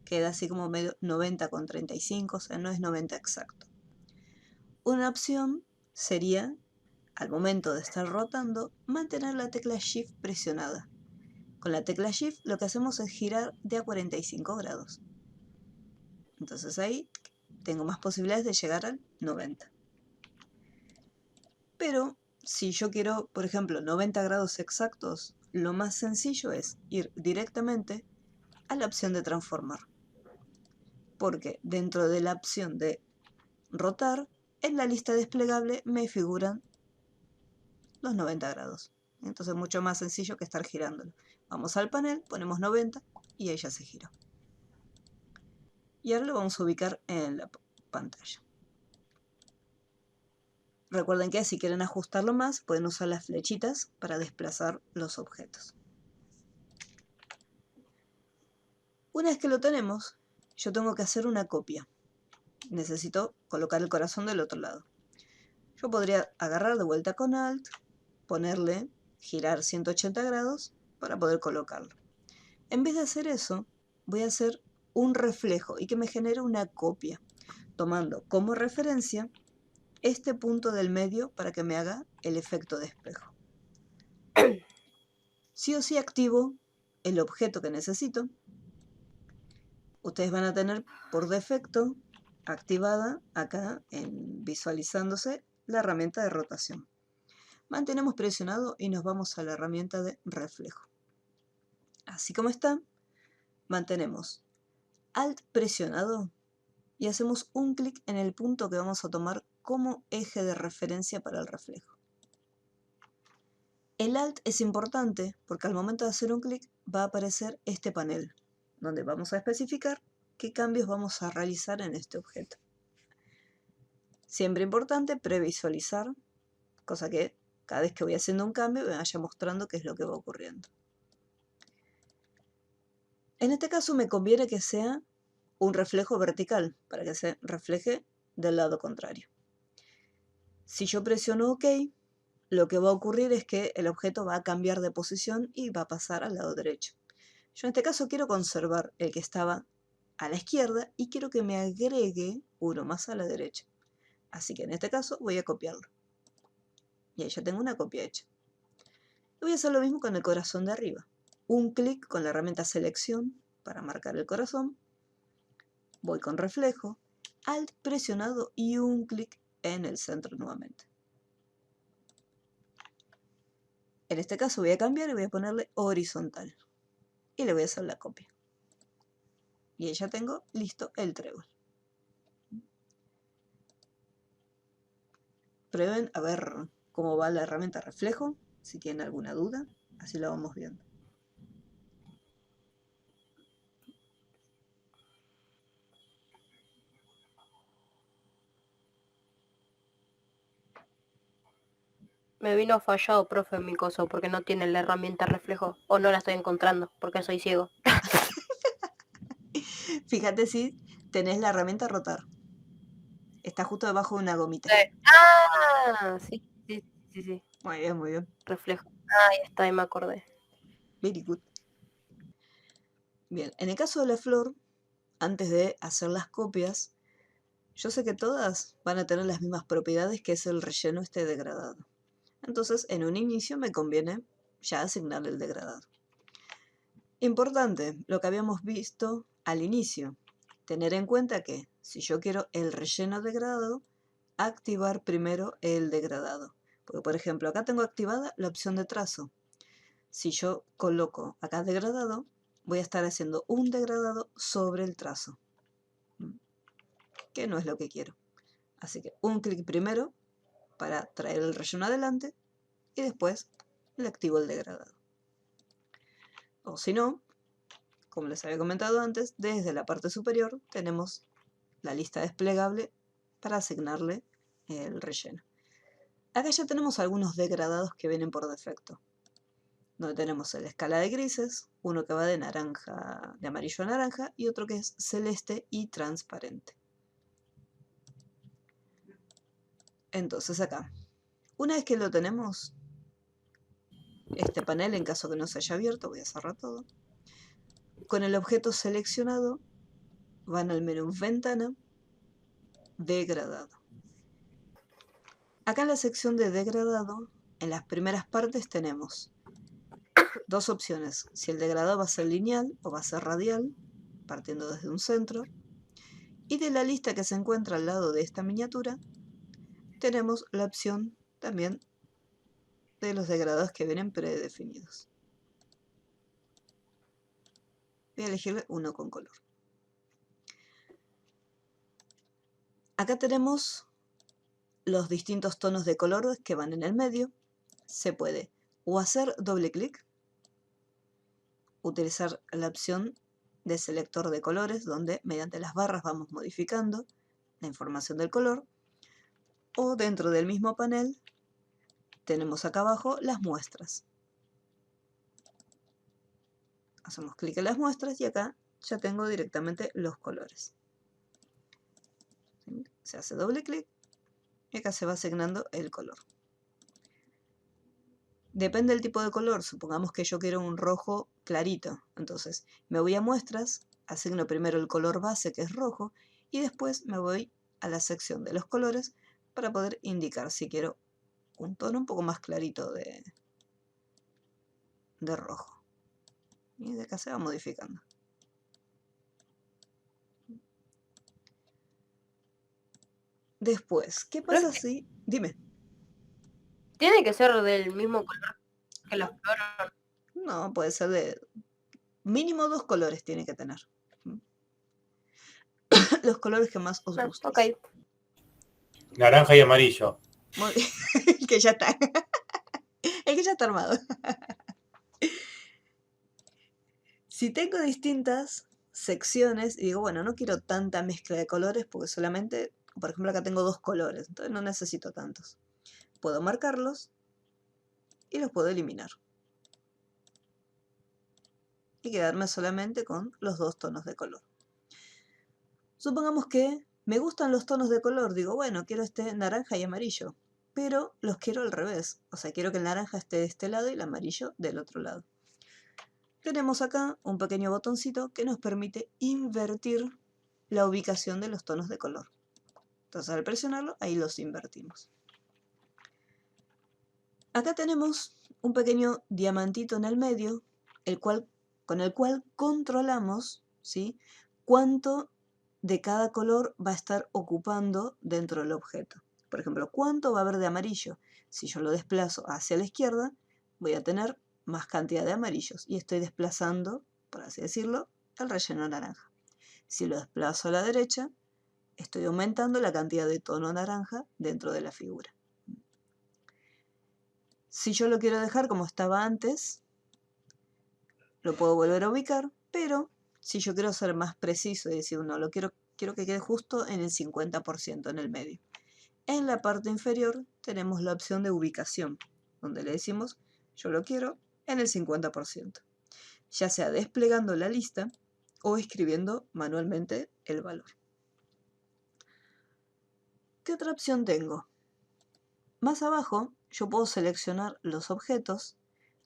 Speaker 1: queda así como medio 90 con 35, o sea, no es 90 exacto. Una opción sería al momento de estar rotando, mantener la tecla Shift presionada. Con la tecla Shift lo que hacemos es girar de a 45 grados. Entonces ahí tengo más posibilidades de llegar al 90. Pero si yo quiero, por ejemplo, 90 grados exactos, lo más sencillo es ir directamente a la opción de transformar. Porque dentro de la opción de rotar, en la lista desplegable me figuran los 90 grados. Entonces es mucho más sencillo que estar girándolo. Vamos al panel, ponemos 90 y ahí ya se giró. Y ahora lo vamos a ubicar en la pantalla. Recuerden que si quieren ajustarlo más, pueden usar las flechitas para desplazar los objetos. Una vez que lo tenemos, yo tengo que hacer una copia. Necesito colocar el corazón del otro lado. Yo podría agarrar de vuelta con Alt, ponerle, girar 180 grados para poder colocarlo. En vez de hacer eso, voy a hacer un reflejo y que me genere una copia, tomando como referencia este punto del medio para que me haga el efecto de espejo. Sí o sí activo el objeto que necesito. Ustedes van a tener por defecto activada acá en visualizándose la herramienta de rotación. Mantenemos presionado y nos vamos a la herramienta de reflejo. Así como está, mantenemos Alt presionado y hacemos un clic en el punto que vamos a tomar como eje de referencia para el reflejo. El Alt es importante porque al momento de hacer un clic va a aparecer este panel, donde vamos a especificar qué cambios vamos a realizar en este objeto. Siempre importante previsualizar, cosa que cada vez que voy haciendo un cambio me vaya mostrando qué es lo que va ocurriendo. En este caso me conviene que sea un reflejo vertical, para que se refleje del lado contrario. Si yo presiono OK, lo que va a ocurrir es que el objeto va a cambiar de posición y va a pasar al lado derecho. Yo en este caso quiero conservar el que estaba a la izquierda y quiero que me agregue uno más a la derecha. Así que en este caso voy a copiarlo. Y ahí ya tengo una copia hecha. Y voy a hacer lo mismo con el corazón de arriba. Un clic con la herramienta selección para marcar el corazón. Voy con reflejo, Alt presionado y un clic en el centro nuevamente. En este caso voy a cambiar y voy a ponerle horizontal. Y le voy a hacer la copia. Y ahí ya tengo listo el trébol. Prueben a ver cómo va la herramienta reflejo, si tienen alguna duda, así lo vamos viendo.
Speaker 3: Me vino fallado, profe, en mi coso, porque no tiene la herramienta reflejo. O no la estoy encontrando, porque soy ciego.
Speaker 1: Fíjate si tenés la herramienta rotar. Está justo debajo de una gomita.
Speaker 3: Ah, sí, sí, sí, sí.
Speaker 1: Muy bien, muy bien.
Speaker 3: Reflejo. Ah, ahí está, ahí me acordé.
Speaker 1: Very good. Bien, en el caso de la flor, antes de hacer las copias, yo sé que todas van a tener las mismas propiedades que es el relleno este degradado. Entonces, en un inicio me conviene ya asignarle el degradado. Importante, lo que habíamos visto al inicio, tener en cuenta que si yo quiero el relleno degradado, activar primero el degradado. Porque, por ejemplo, acá tengo activada la opción de trazo. Si yo coloco acá degradado, voy a estar haciendo un degradado sobre el trazo, que no es lo que quiero. Así que un clic primero para traer el relleno adelante y después le activo el degradado. O si no, como les había comentado antes, desde la parte superior tenemos la lista desplegable para asignarle el relleno. Acá ya tenemos algunos degradados que vienen por defecto, donde tenemos la escala de grises, uno que va de naranja, de amarillo a naranja y otro que es celeste y transparente. Entonces acá, una vez que lo tenemos, este panel, en caso que no se haya abierto, voy a cerrar todo. Con el objeto seleccionado, van al menú Ventana, Degradado. Acá en la sección de degradado, en las primeras partes tenemos dos opciones. Si el degradado va a ser lineal o va a ser radial, partiendo desde un centro. Y de la lista que se encuentra al lado de esta miniatura, tenemos la opción también de los degradados que vienen predefinidos. Voy a elegirle uno con color. Acá tenemos los distintos tonos de color que van en el medio. Se puede o hacer doble clic, utilizar la opción de selector de colores, donde mediante las barras vamos modificando la información del color, o dentro del mismo panel tenemos acá abajo las muestras. Hacemos clic en las muestras y acá ya tengo directamente los colores. ¿Sí? Se hace doble clic y acá se va asignando el color. Depende del tipo de color, supongamos que yo quiero un rojo clarito, entonces me voy a muestras, asigno primero el color base que es rojo y después me voy a la sección de los colores para poder indicar si quiero un tono un poco más clarito de rojo. Y de acá se va modificando. Después, ¿qué pasa si...? Dime.
Speaker 3: ¿Tiene que ser del mismo color que los flores?
Speaker 1: No, puede ser de... Mínimo 2 colores tiene que tener. Los colores que más os gusten.
Speaker 3: Ok.
Speaker 4: Naranja y amarillo.
Speaker 1: El que ya está. El que ya está armado. Si tengo distintas secciones y digo, bueno, no quiero tanta mezcla de colores porque solamente, por ejemplo, acá tengo 2 colores, entonces no necesito tantos. Puedo marcarlos y los puedo eliminar. Y quedarme solamente con los 2 tonos de color. Supongamos que me gustan los tonos de color, digo, bueno, quiero este naranja y amarillo, pero los quiero al revés, o sea, quiero que el naranja esté de este lado y el amarillo del otro lado. Tenemos acá un pequeño botoncito que nos permite invertir la ubicación de los tonos de color. Entonces al presionarlo, ahí los invertimos. Acá tenemos un pequeño diamantito en el medio, con el cual controlamos, ¿sí?, cuánto de cada color va a estar ocupando dentro del objeto. Por ejemplo, ¿cuánto va a haber de amarillo? Si yo lo desplazo hacia la izquierda, voy a tener más cantidad de amarillos y estoy desplazando, por así decirlo, el relleno naranja. Si lo desplazo a la derecha, estoy aumentando la cantidad de tono naranja dentro de la figura. Si yo lo quiero dejar como estaba antes, lo puedo volver a ubicar, pero si yo quiero ser más preciso y decir, no, quiero que quede justo en el 50% en el medio. En la parte inferior tenemos la opción de ubicación, donde le decimos, yo lo quiero en el 50%, ya sea desplegando la lista o escribiendo manualmente el valor. ¿Qué otra opción tengo? Más abajo yo puedo seleccionar los objetos.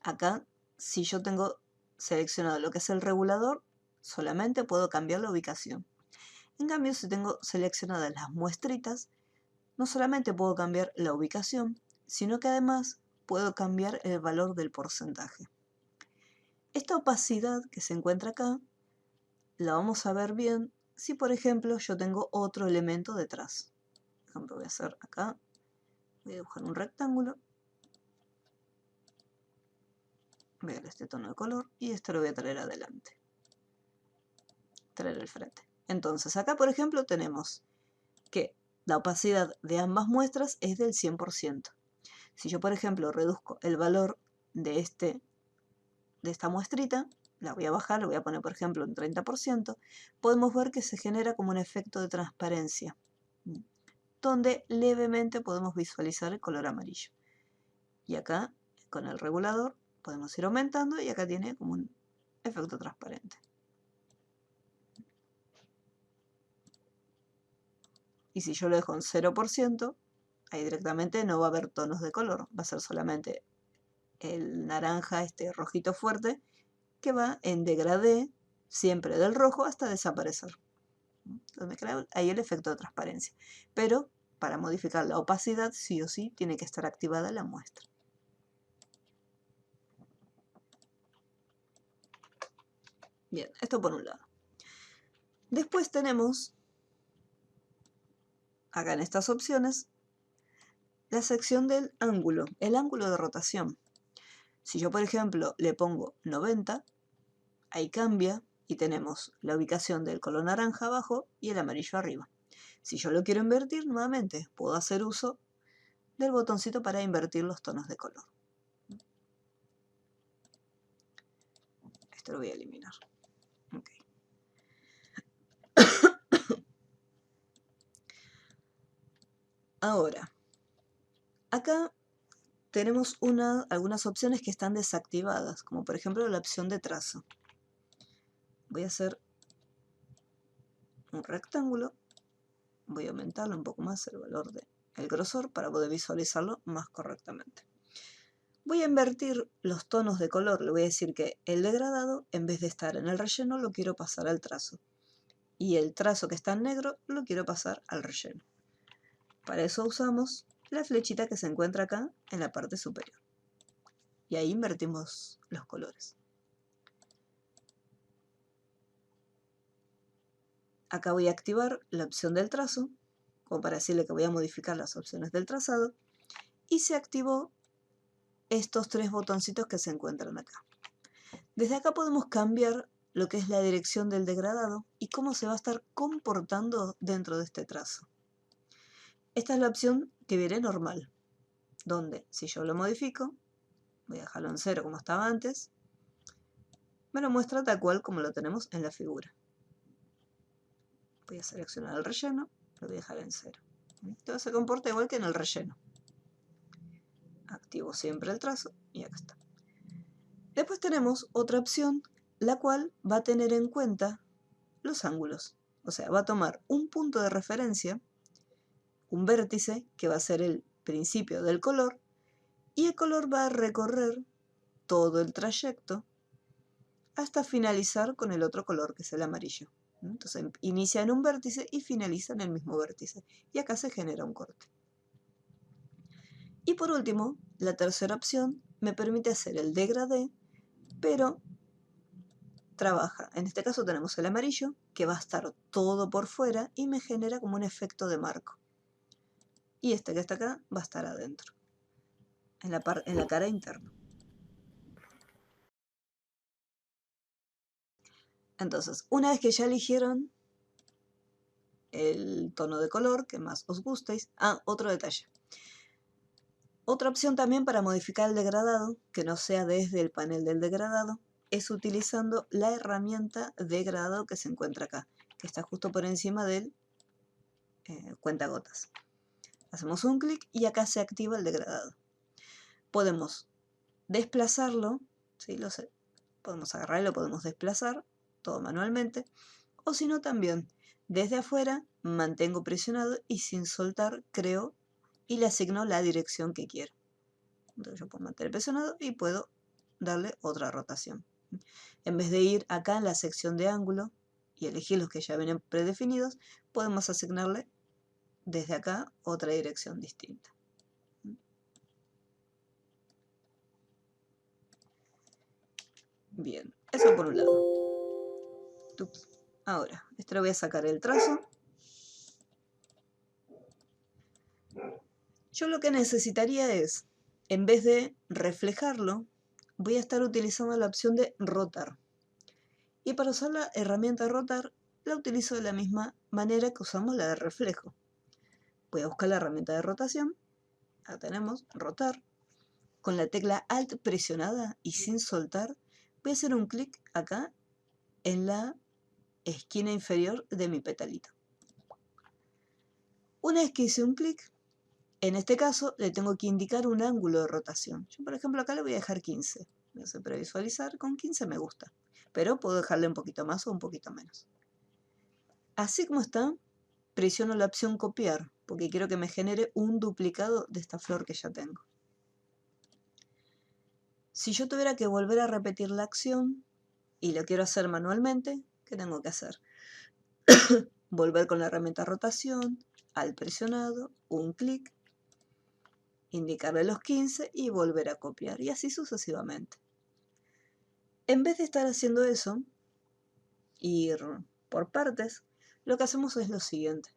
Speaker 1: Acá, si yo tengo seleccionado lo que es el regulador, solamente puedo cambiar la ubicación. En cambio, si tengo seleccionadas las muestritas, no solamente puedo cambiar la ubicación, sino que además puedo cambiar el valor del porcentaje. Esta opacidad que se encuentra acá, la vamos a ver bien si, por ejemplo, yo tengo otro elemento detrás. Por ejemplo, voy a hacer acá, voy a dibujar un rectángulo. Voy a dar este tono de color y esto lo voy a traer adelante. Traer al frente. Entonces, acá, por ejemplo, tenemos que la opacidad de ambas muestras es del 100%. Si yo, por ejemplo, reduzco el valor de esta muestrita, la voy a bajar, lo voy a poner, por ejemplo, en 30%, podemos ver que se genera como un efecto de transparencia, donde levemente podemos visualizar el color amarillo. Y acá, con el regulador, podemos ir aumentando y acá tiene como un efecto transparente. Y si yo lo dejo en 0%, ahí directamente no va a haber tonos de color, va a ser solamente el naranja, este rojito fuerte, que va en degradé, siempre del rojo hasta desaparecer. Entonces me crea ahí el efecto de transparencia. Pero para modificar la opacidad, sí o sí, tiene que estar activada la muestra. Bien, esto por un lado. Después tenemos, acá en estas opciones, la sección del ángulo, el ángulo de rotación. Si yo, por ejemplo, le pongo 90, ahí cambia y tenemos la ubicación del color naranja abajo y el amarillo arriba. Si yo lo quiero invertir, nuevamente puedo hacer uso del botoncito para invertir los tonos de color. Esto lo voy a eliminar. Okay. Ahora, acá tenemos algunas opciones que están desactivadas, como por ejemplo la opción de trazo. Voy a hacer un rectángulo, voy a aumentarlo un poco más el valor del grosor para poder visualizarlo más correctamente. Voy a invertir los tonos de color, le voy a decir que el degradado, en vez de estar en el relleno, lo quiero pasar al trazo. Y el trazo que está en negro, lo quiero pasar al relleno. Para eso usamos la flechita que se encuentra acá en la parte superior. Y ahí invertimos los colores. Acá voy a activar la opción del trazo, como para decirle que voy a modificar las opciones del trazado. Y se activó estos tres botoncitos que se encuentran acá. Desde acá podemos cambiar lo que es la dirección del degradado y cómo se va a estar comportando dentro de este trazo. Esta es la opción que viene normal, donde si yo lo modifico, voy a dejarlo en 0 como estaba antes, me lo muestra tal cual como lo tenemos en la figura. Voy a seleccionar el relleno, lo voy a dejar en 0. Todo se comporta igual que en el relleno. Activo siempre el trazo y acá está. Después tenemos otra opción, la cual va a tener en cuenta los ángulos. O sea, va a tomar un punto de referencia, un vértice, que va a ser el principio del color, y el color va a recorrer todo el trayecto hasta finalizar con el otro color, que es el amarillo. Entonces inicia en un vértice y finaliza en el mismo vértice. Y acá se genera un corte. Y por último, la tercera opción me permite hacer el degradé, pero trabaja. En este caso tenemos el amarillo, que va a estar todo por fuera y me genera como un efecto de marco. Y este que está acá va a estar adentro, en la cara interna. Entonces, una vez que ya eligieron el tono de color que más os gustéis, otro detalle. Otra opción también para modificar el degradado, que no sea desde el panel del degradado, es utilizando la herramienta degradado que se encuentra acá, que está justo por encima del cuentagotas. Hacemos un clic y acá se activa el degradado. Podemos desplazarlo, ¿sí? Podemos agarrar y lo podemos desplazar, todo manualmente, o si no también, desde afuera, mantengo presionado y sin soltar creo y le asigno la dirección que quiero. Entonces yo puedo mantener presionado y puedo darle otra rotación. En vez de ir acá en la sección de ángulo y elegir los que ya vienen predefinidos, podemos asignarle desde acá otra dirección distinta. Bien, eso por un lado. Ups. Ahora, le voy a sacar el trazo. Yo lo que necesitaría es, en vez de reflejarlo, voy a estar utilizando la opción de rotar. Y para usar la herramienta rotar, la utilizo de la misma manera que usamos la de reflejo. Voy a buscar la herramienta de rotación. Acá tenemos, rotar. Con la tecla Alt presionada y sin soltar, voy a hacer un clic acá en la esquina inferior de mi petalito. Una vez que hice un clic, en este caso le tengo que indicar un ángulo de rotación. Yo, por ejemplo, acá le voy a dejar 15. Voy a hacer previsualizar, con 15 me gusta. Pero puedo dejarle un poquito más o un poquito menos. Así como está, presiono la opción copiar, porque quiero que me genere un duplicado de esta flor que ya tengo. Si yo tuviera que volver a repetir la acción y lo quiero hacer manualmente, ¿qué tengo que hacer? Volver con la herramienta rotación, Alt presionado, un clic, indicarle los 15 y volver a copiar, y así sucesivamente. En vez de estar haciendo eso, ir por partes, lo que hacemos es lo siguiente.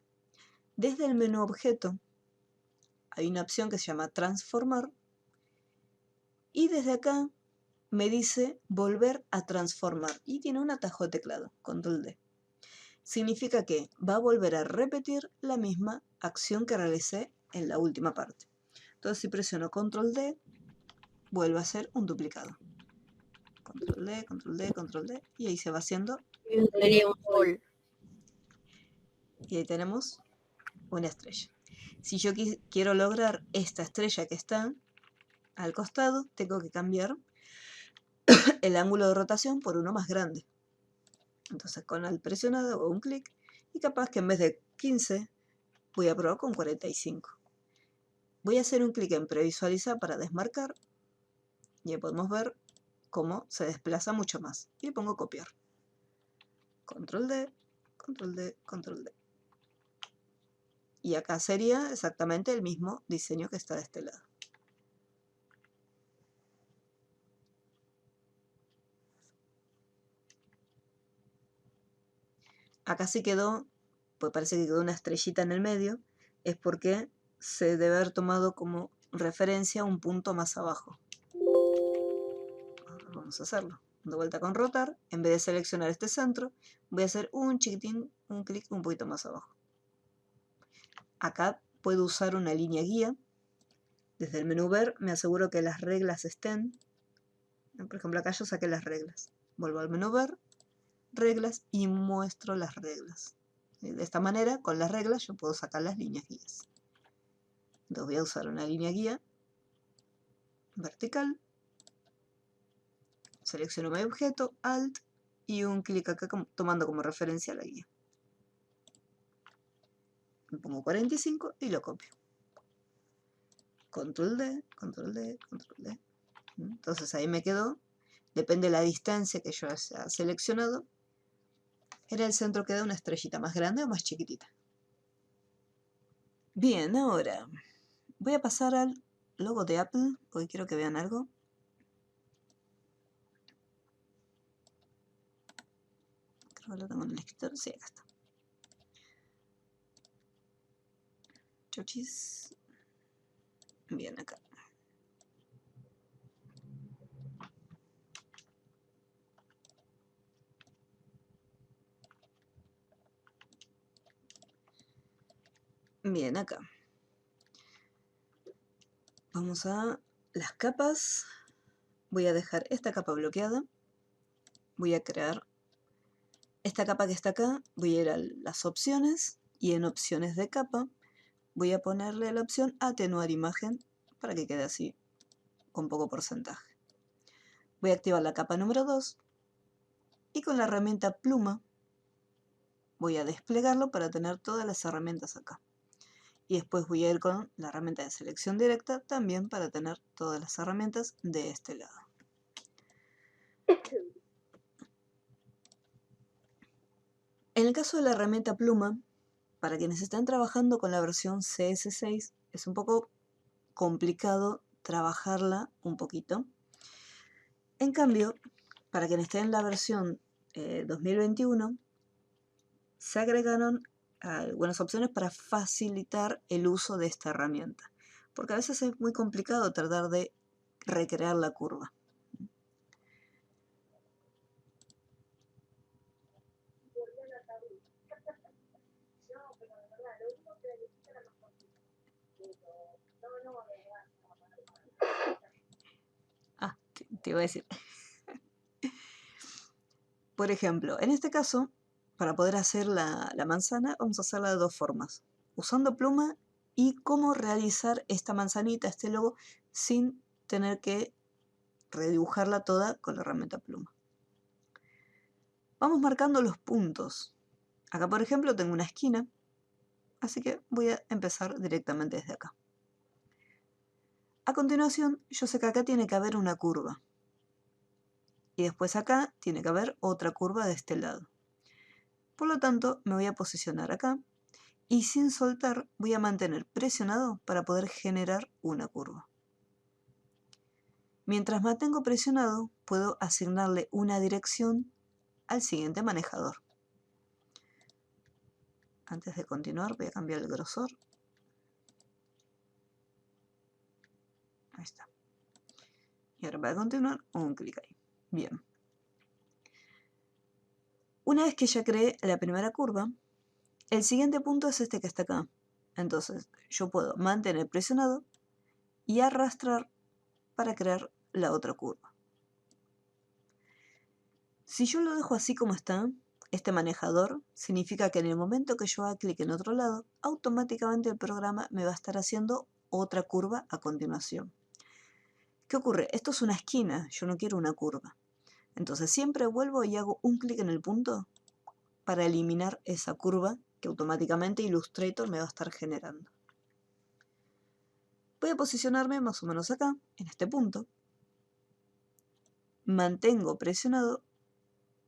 Speaker 1: Desde el menú objeto hay una opción que se llama transformar, y desde acá me dice volver a transformar, y tiene un atajo de teclado, control D. Significa que va a volver a repetir la misma acción que realicé en la última parte. Entonces si presiono control D, vuelve a hacer un duplicado. Control D, control D, control D, y ahí se va haciendo.
Speaker 3: Sería un sol.
Speaker 1: Y ahí tenemos una estrella. Si yo quiero lograr esta estrella que está al costado, tengo que cambiar el ángulo de rotación por uno más grande. Entonces con Alt presionado hago un clic y capaz que en vez de 15 voy a probar con 45. Voy a hacer un clic en previsualizar para desmarcar y ya podemos ver cómo se desplaza mucho más. Y le pongo copiar. Control D, control D, control D. Y acá sería exactamente el mismo diseño que está de este lado. Acá sí quedó, pues parece que quedó una estrellita en el medio, es porque se debe haber tomado como referencia un punto más abajo. Ahora vamos a hacerlo. De vuelta con rotar, en vez de seleccionar este centro, voy a hacer un chiquitín, un clic un poquito más abajo. Acá puedo usar una línea guía. Desde el menú ver me aseguro que las reglas estén. Por ejemplo, acá yo saqué las reglas. Vuelvo al menú ver, reglas, y muestro las reglas. De esta manera, con las reglas, yo puedo sacar las líneas guías. Entonces voy a usar una línea guía vertical. Selecciono mi objeto, Alt, y un clic acá tomando como referencia la guía. Me pongo 45 y lo copio. Control D, control D, control D. Entonces ahí me quedó. Depende de la distancia que yo haya seleccionado. En el centro queda una estrellita más grande o más chiquitita. Bien, ahora voy a pasar al logo de Apple, porque quiero que vean algo. Creo que lo tengo en el escritorio. Sí, acá está. Chochis. Bien, acá. Bien, acá. Vamos a las capas. Voy a dejar esta capa bloqueada. Voy a crear esta capa que está acá. Voy a ir a las opciones y en opciones de capa voy a ponerle la opción atenuar imagen para que quede así con poco porcentaje. Voy a activar la capa número 2 y con la herramienta pluma voy a desplegarlo para tener todas las herramientas acá. Y después voy a ir con la herramienta de selección directa también para tener todas las herramientas de este lado. En el caso de la herramienta pluma, para quienes están trabajando con la versión CS6, es un poco complicado trabajarla un poquito. En cambio, para quienes estén en la versión 2021, se agregaron algunas opciones para facilitar el uso de esta herramienta, porque a veces es muy complicado tratar de recrear la curva. Ah, te iba a decir. Por ejemplo, en este caso, para poder hacer la manzana, vamos a hacerla de dos formas. Usando pluma y cómo realizar esta manzanita, este logo, sin tener que redibujarla toda con la herramienta pluma. Vamos marcando los puntos. Acá, por ejemplo, tengo una esquina, así que voy a empezar directamente desde acá. A continuación, yo sé que acá tiene que haber una curva. Y después acá tiene que haber otra curva de este lado. Por lo tanto, me voy a posicionar acá y sin soltar voy a mantener presionado para poder generar una curva. Mientras mantengo presionado, puedo asignarle una dirección al siguiente manejador. Antes de continuar voy a cambiar el grosor. Ahí está. Y ahora para continuar, un clic ahí. Bien. Una vez que ya creé la primera curva, el siguiente punto es este que está acá. Entonces yo puedo mantener presionado y arrastrar para crear la otra curva. Si yo lo dejo así como está, este manejador significa que en el momento que yo haga clic en otro lado, automáticamente el programa me va a estar haciendo otra curva a continuación. ¿Qué ocurre? Esto es una esquina, yo no quiero una curva. Entonces siempre vuelvo y hago un clic en el punto para eliminar esa curva que automáticamente Illustrator me va a estar generando. Voy a posicionarme más o menos acá, en este punto. Mantengo presionado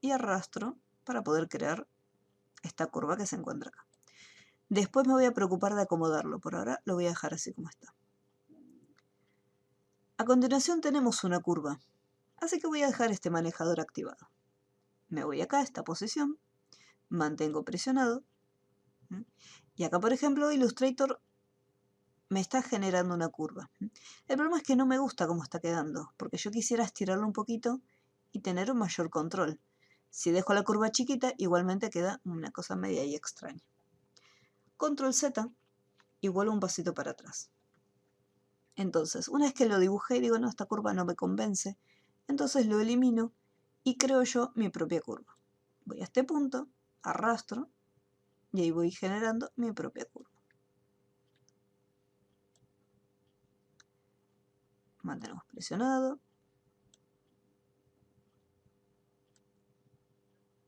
Speaker 1: y arrastro para poder crear esta curva que se encuentra acá. Después me voy a preocupar de acomodarlo, por ahora lo voy a dejar así como está. A continuación tenemos una curva, así que voy a dejar este manejador activado. Me voy acá a esta posición, mantengo presionado, y acá por ejemplo Illustrator me está generando una curva. El problema es que no me gusta cómo está quedando, porque yo quisiera estirarlo un poquito y tener un mayor control. Si dejo la curva chiquita, igualmente queda una cosa media y extraña. Control Z y vuelvo un pasito para atrás. Entonces, una vez que lo dibujé y digo, no, esta curva no me convence, entonces lo elimino y creo yo mi propia curva. Voy a este punto, arrastro y ahí voy generando mi propia curva. Mantenemos presionado.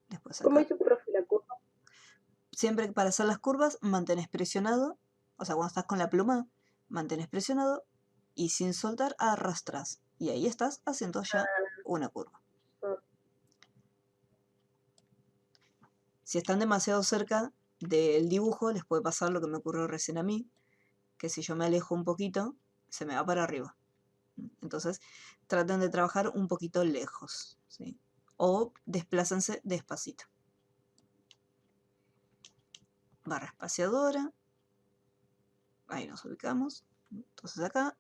Speaker 1: Después
Speaker 2: ¿Cómo
Speaker 1: acá.
Speaker 2: hizo profe la curva?
Speaker 1: Siempre para hacer las curvas, mantenés presionado, o sea, cuando estás con la pluma, mantenés presionado y sin soltar arrastras. Y ahí estás haciendo ya una curva. Si están demasiado cerca del dibujo, les puede pasar lo que me ocurrió recién a mí, que si yo me alejo un poquito, se me va para arriba. Entonces, traten de trabajar un poquito lejos, ¿sí? O desplácense despacito. Barra espaciadora. Ahí nos ubicamos. Entonces acá,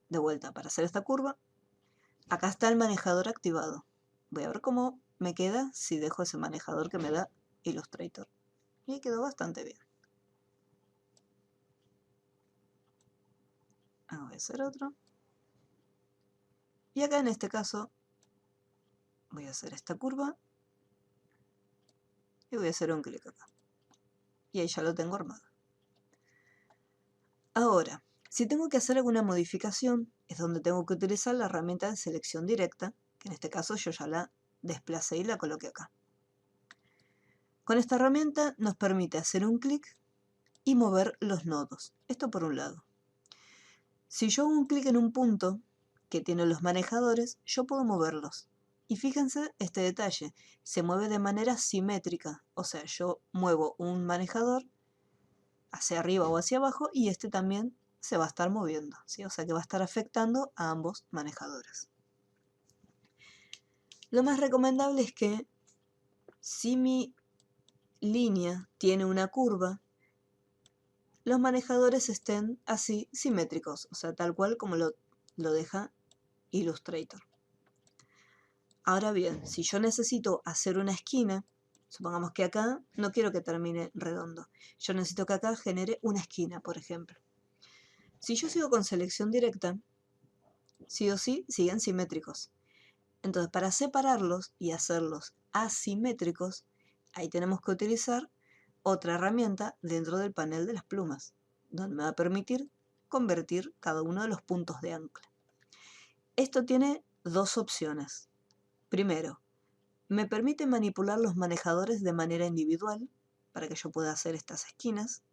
Speaker 1: de vuelta para hacer esta curva, acá está el manejador activado. Voy a ver cómo me queda si dejo ese manejador que me da Illustrator. Y quedó bastante bien. Voy a hacer otro. Y acá en este caso voy a hacer esta curva y voy a hacer un clic acá. Y ahí ya lo tengo armado. Ahora, si tengo que hacer alguna modificación, es donde tengo que utilizar la herramienta de selección directa, que en este caso yo ya la desplacé y la coloqué acá. Con esta herramienta nos permite hacer un clic y mover los nodos. Esto por un lado. Si yo hago un clic en un punto que tiene los manejadores, yo puedo moverlos. Y fíjense este detalle, se mueve de manera simétrica. O sea, yo muevo un manejador hacia arriba o hacia abajo y este también se va a estar moviendo, ¿sí? O sea que va a estar afectando a ambos manejadores. Lo más recomendable es que si mi línea tiene una curva, los manejadores estén así simétricos, o sea, tal cual como lo deja Illustrator. Ahora bien, si yo necesito hacer una esquina, supongamos que acá no quiero que termine redondo, yo necesito que acá genere una esquina, por ejemplo. Si yo sigo con selección directa, sí o sí siguen simétricos. Entonces, para separarlos y hacerlos asimétricos, ahí tenemos que utilizar otra herramienta dentro del panel de las plumas, donde me va a permitir convertir cada uno de los puntos de ancla. Esto tiene dos opciones. Primero, me permite manipular los manejadores de manera individual para que yo pueda hacer estas esquinas.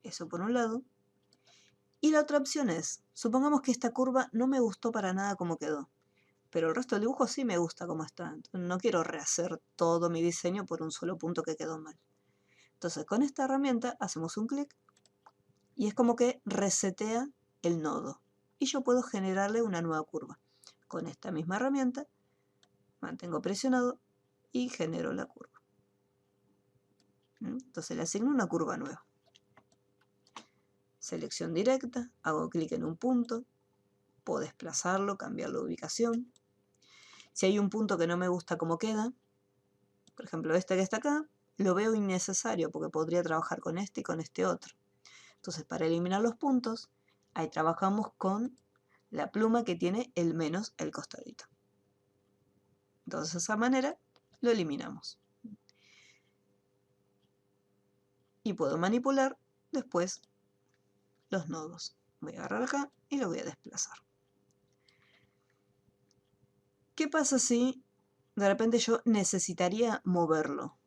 Speaker 1: Eso por un lado. Y la otra opción es, supongamos que esta curva no me gustó para nada como quedó, pero el resto del dibujo sí me gusta como está. Entonces, no quiero rehacer todo mi diseño por un solo punto que quedó mal. Entonces con esta herramienta hacemos un clic y es como que resetea el nodo. Y yo puedo generarle una nueva curva. Con esta misma herramienta mantengo presionado y genero la curva. Entonces le asigno una curva nueva. Selección directa, hago clic en un punto, puedo desplazarlo, cambiar la ubicación. Si hay un punto que no me gusta cómo queda, por ejemplo este que está acá, lo veo innecesario porque podría trabajar con este y con este otro. Entonces para eliminar los puntos, ahí trabajamos con la pluma que tiene el menos el costadito. Entonces de esa manera lo eliminamos. Y puedo manipular después los nodos. Voy a agarrar acá y lo voy a desplazar. ¿Qué pasa si de repente yo necesitaría moverlo?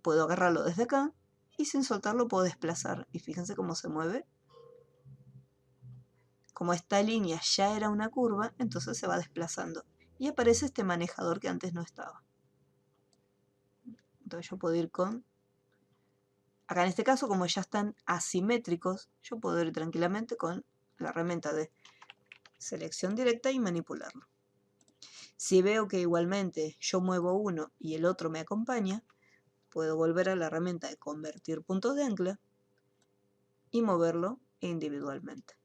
Speaker 1: Puedo agarrarlo desde acá y sin soltarlo puedo desplazar. Y fíjense cómo se mueve. Como esta línea ya era una curva, entonces se va desplazando. Y aparece este manejador que antes no estaba. Entonces yo puedo ir con... Acá en este caso, como ya están asimétricos, yo puedo ir tranquilamente con la herramienta de selección directa y manipularlo. Si veo que igualmente yo muevo uno y el otro me acompaña, puedo volver a la herramienta de convertir puntos de ancla y moverlo individualmente.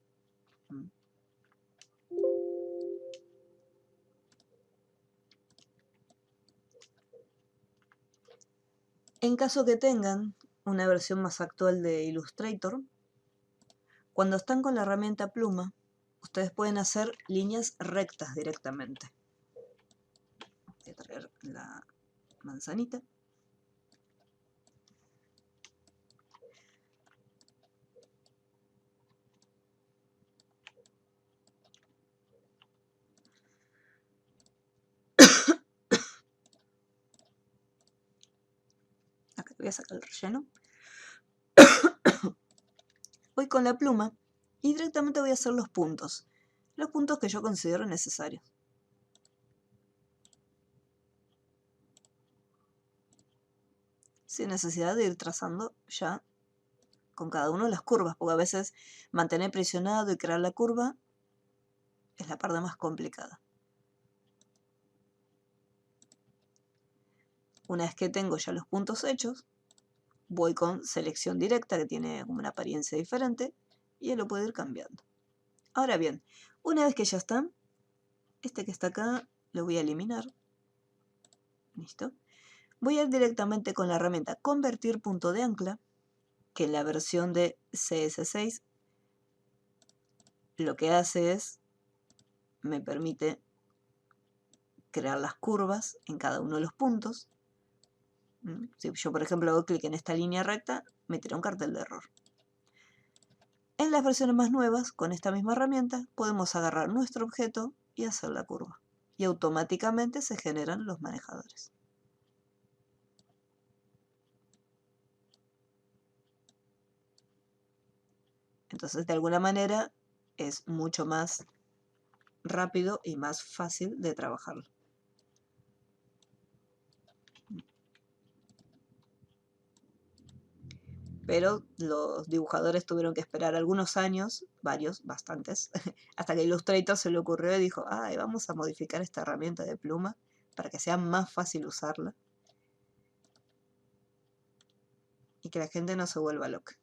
Speaker 1: En caso que tengan una versión más actual de Illustrator, cuando están con la herramienta pluma, ustedes pueden hacer líneas rectas directamente. Voy a traer la manzanita. Acá voy a sacar el relleno. Voy con la pluma y directamente voy a hacer los puntos que yo considero necesarios. Sin necesidad de ir trazando ya con cada una de las curvas, porque a veces mantener presionado y crear la curva es la parte más complicada. Una vez que tengo ya los puntos hechos, voy con selección directa, que tiene una apariencia diferente, y lo puedo ir cambiando. Ahora bien, una vez que ya están, este que está acá lo voy a eliminar. Listo. Voy a ir directamente con la herramienta convertir punto de ancla, que en la versión de CS6 lo que hace es, me permite crear las curvas en cada uno de los puntos. Si yo, por ejemplo, hago clic en esta línea recta, me tira un cartel de error. En las versiones más nuevas, con esta misma herramienta, podemos agarrar nuestro objeto y hacer la curva. Y automáticamente se generan los manejadores. Entonces, de alguna manera, es mucho más rápido y más fácil de trabajarlo. Pero los dibujadores tuvieron que esperar algunos años, varios, bastantes, hasta que Illustrator se le ocurrió y dijo, ay, vamos a modificar esta herramienta de pluma para que sea más fácil usarla y que la gente no se vuelva loca.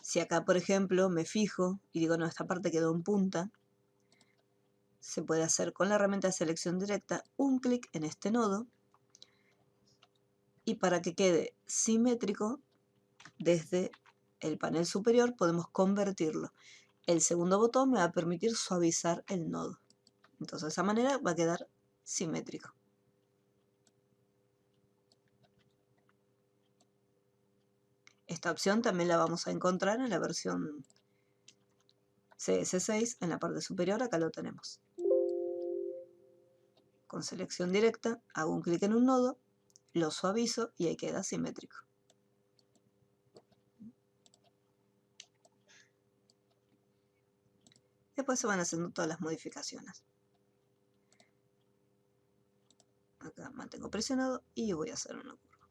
Speaker 1: Si acá, por ejemplo, me fijo y digo, no, esta parte quedó en punta, se puede hacer con la herramienta de selección directa un clic en este nodo y para que quede simétrico, desde el panel superior podemos convertirlo. El segundo botón me va a permitir suavizar el nodo. Entonces de esa manera va a quedar simétrico. Esta opción también la vamos a encontrar en la versión CS6, en la parte superior, acá lo tenemos. Con selección directa, hago un clic en un nodo, lo suavizo y ahí queda simétrico. Después se van haciendo todas las modificaciones. Acá mantengo presionado y voy a hacer una curva.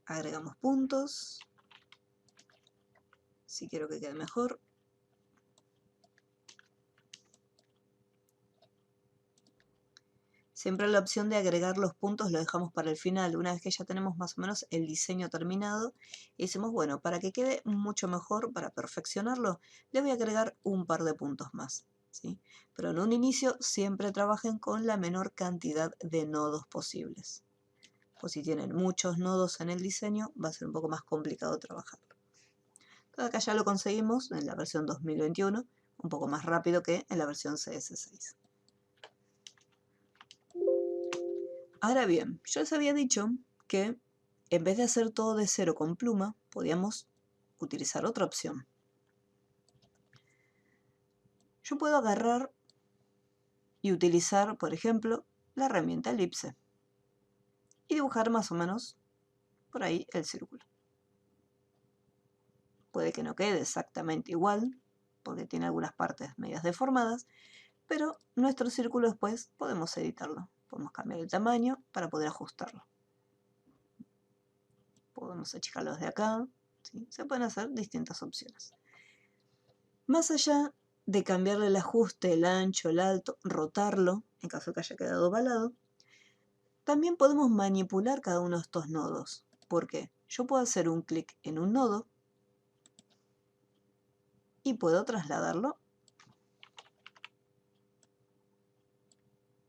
Speaker 1: Agregamos puntos. Si quiero que quede mejor. Siempre la opción de agregar los puntos lo dejamos para el final, una vez que ya tenemos más o menos el diseño terminado. Y decimos, bueno, para que quede mucho mejor, para perfeccionarlo, le voy a agregar un par de puntos más, ¿sí? Pero en un inicio siempre trabajen con la menor cantidad de nodos posibles. O si tienen muchos nodos en el diseño, va a ser un poco más complicado trabajarlo. Entonces acá ya lo conseguimos en la versión 2021, un poco más rápido que en la versión CS6. Ahora bien, yo les había dicho que en vez de hacer todo de cero con pluma, podíamos utilizar otra opción. Yo puedo agarrar y utilizar, por ejemplo, la herramienta elipse y dibujar más o menos por ahí el círculo. Puede que no quede exactamente igual, porque tiene algunas partes medias deformadas, pero nuestro círculo después podemos editarlo. Podemos cambiar el tamaño para poder ajustarlo. Podemos achicarlo desde acá, ¿sí? Se pueden hacer distintas opciones. Más allá de cambiarle el ajuste, el ancho, el alto, rotarlo, en caso de que haya quedado ovalado, también podemos manipular cada uno de estos nodos. ¿Por qué? Yo puedo hacer un clic en un nodo y puedo trasladarlo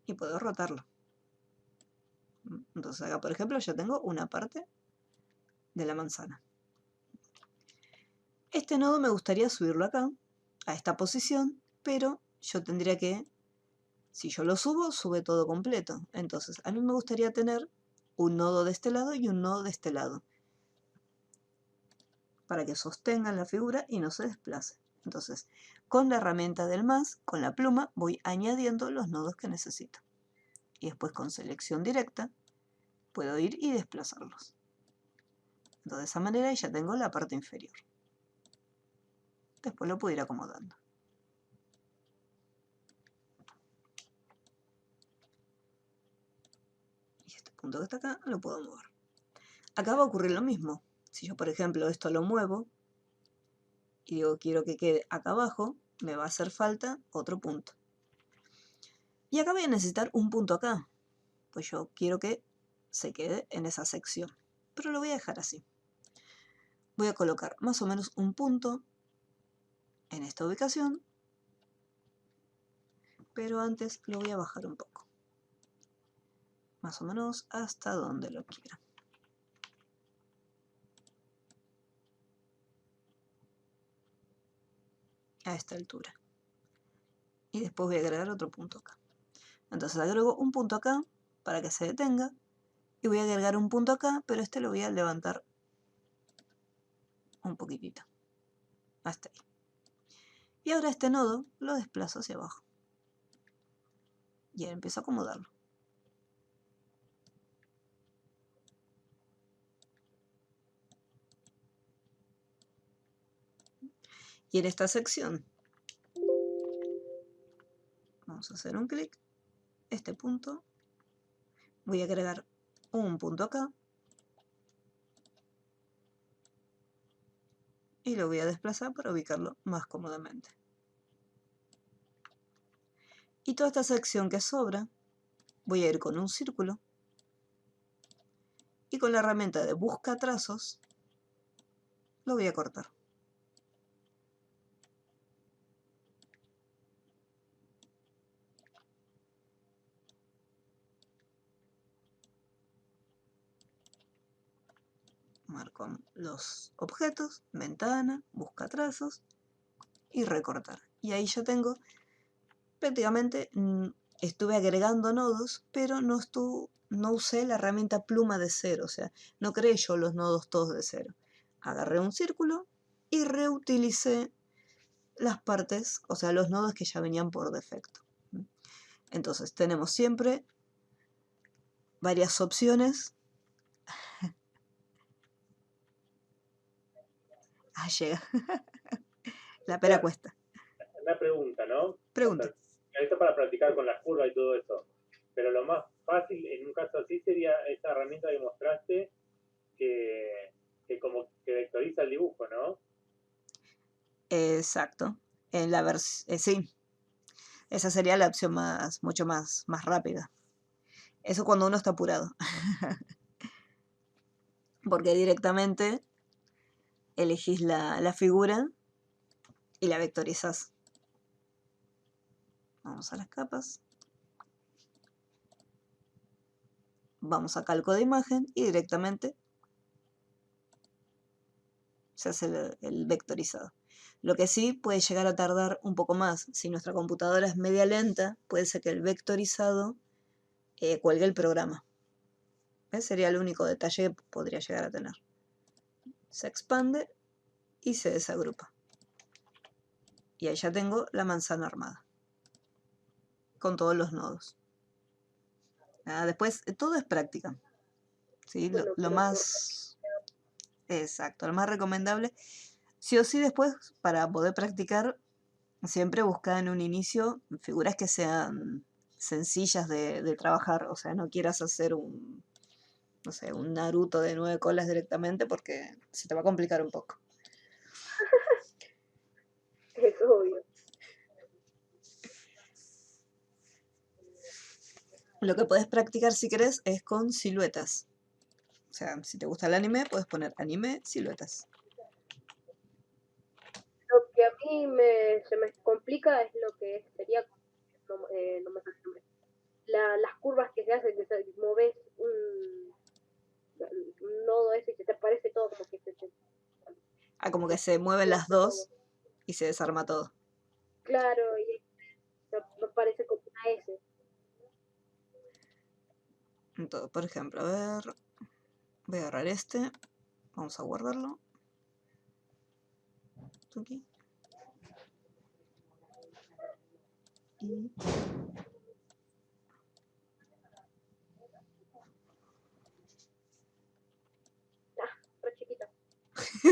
Speaker 1: y puedo rotarlo. Entonces acá, por ejemplo, ya tengo una parte de la manzana. Este nodo me gustaría subirlo acá, a esta posición, pero yo tendría que, si yo lo subo, sube todo completo. Entonces, a mí me gustaría tener un nodo de este lado y un nodo de este lado, para que sostengan la figura y no se desplace. Entonces, con la herramienta del más, con la pluma, voy añadiendo los nodos que necesito. Y después con selección directa, puedo ir y desplazarlos. Entonces, de esa manera ya tengo la parte inferior. Después lo puedo ir acomodando. Y este punto que está acá lo puedo mover. Acá va a ocurrir lo mismo. Si yo, por ejemplo, esto lo muevo y digo quiero que quede acá abajo, me va a hacer falta otro punto. Y acá voy a necesitar un punto acá, pues yo quiero que se quede en esa sección. Pero lo voy a dejar así. Voy a colocar más o menos un punto en esta ubicación, pero antes lo voy a bajar un poco. Más o menos hasta donde lo quiera. A esta altura. Y después voy a agregar otro punto acá. Entonces agrego un punto acá para que se detenga. Y voy a agregar un punto acá, pero este lo voy a levantar un poquitito. Hasta ahí. Y ahora este nodo lo desplazo hacia abajo. Y ahora empiezo a acomodarlo. Y en esta sección vamos a hacer un clic, este punto, voy a agregar un punto acá y lo voy a desplazar para ubicarlo más cómodamente. Y toda esta sección que sobra, voy a ir con un círculo y con la herramienta de busca trazos lo voy a cortar. Marco los objetos, ventana, busca trazos y recortar. Y ahí ya tengo, prácticamente estuve agregando nodos, pero no usé la herramienta pluma de cero, o sea, no creé yo los nodos todos de cero. Agarré un círculo y reutilicé las partes, o sea, los nodos que ya venían por defecto. Entonces tenemos siempre varias opciones. Ah, llega. La pera cuesta.
Speaker 4: Una pregunta, ¿no?
Speaker 1: Pregunta.
Speaker 4: O sea, esto para practicar con las curvas y todo eso. Pero lo más fácil en un caso así sería esa herramienta que mostraste que como que vectoriza el dibujo, ¿no?
Speaker 1: Exacto. En la sí. Esa sería la opción mucho más rápida. Eso cuando uno está apurado. Porque directamente elegís la figura y la vectorizás. Vamos a las capas. Vamos a calco de imagen y directamente se hace el vectorizado. Lo que sí puede llegar a tardar un poco más. Si nuestra computadora es media lenta, puede ser que el vectorizado cuelgue el programa. ¿Ves? Sería el único detalle que podría llegar a tener. Se expande y se desagrupa. Y ahí ya tengo la manzana armada. Con todos los nodos. Después, todo es práctica. ¿Sí?
Speaker 2: Bueno,
Speaker 1: Lo
Speaker 2: pero
Speaker 1: más... Exacto, lo más recomendable. Sí o sí después, para poder practicar, siempre busca en un inicio figuras que sean sencillas de trabajar. O sea, no quieras hacer no sé, un Naruto de 9 colas directamente porque se te va a complicar un poco.
Speaker 2: es obvio.
Speaker 1: Lo que puedes practicar si querés es con siluetas. O sea, si te gusta el anime, puedes poner anime, siluetas.
Speaker 2: Lo que a mí se me complica es lo que sería, no me sale el nombre, las curvas que se hacen, que moves un nodo ese y se te parece todo como que
Speaker 1: Como que se mueven las dos y se desarma todo.
Speaker 2: Claro, y me parece como una S.
Speaker 1: Entonces, por ejemplo, a ver, voy a agarrar este, vamos a guardarlo. Aquí. Y
Speaker 2: Re chiquita.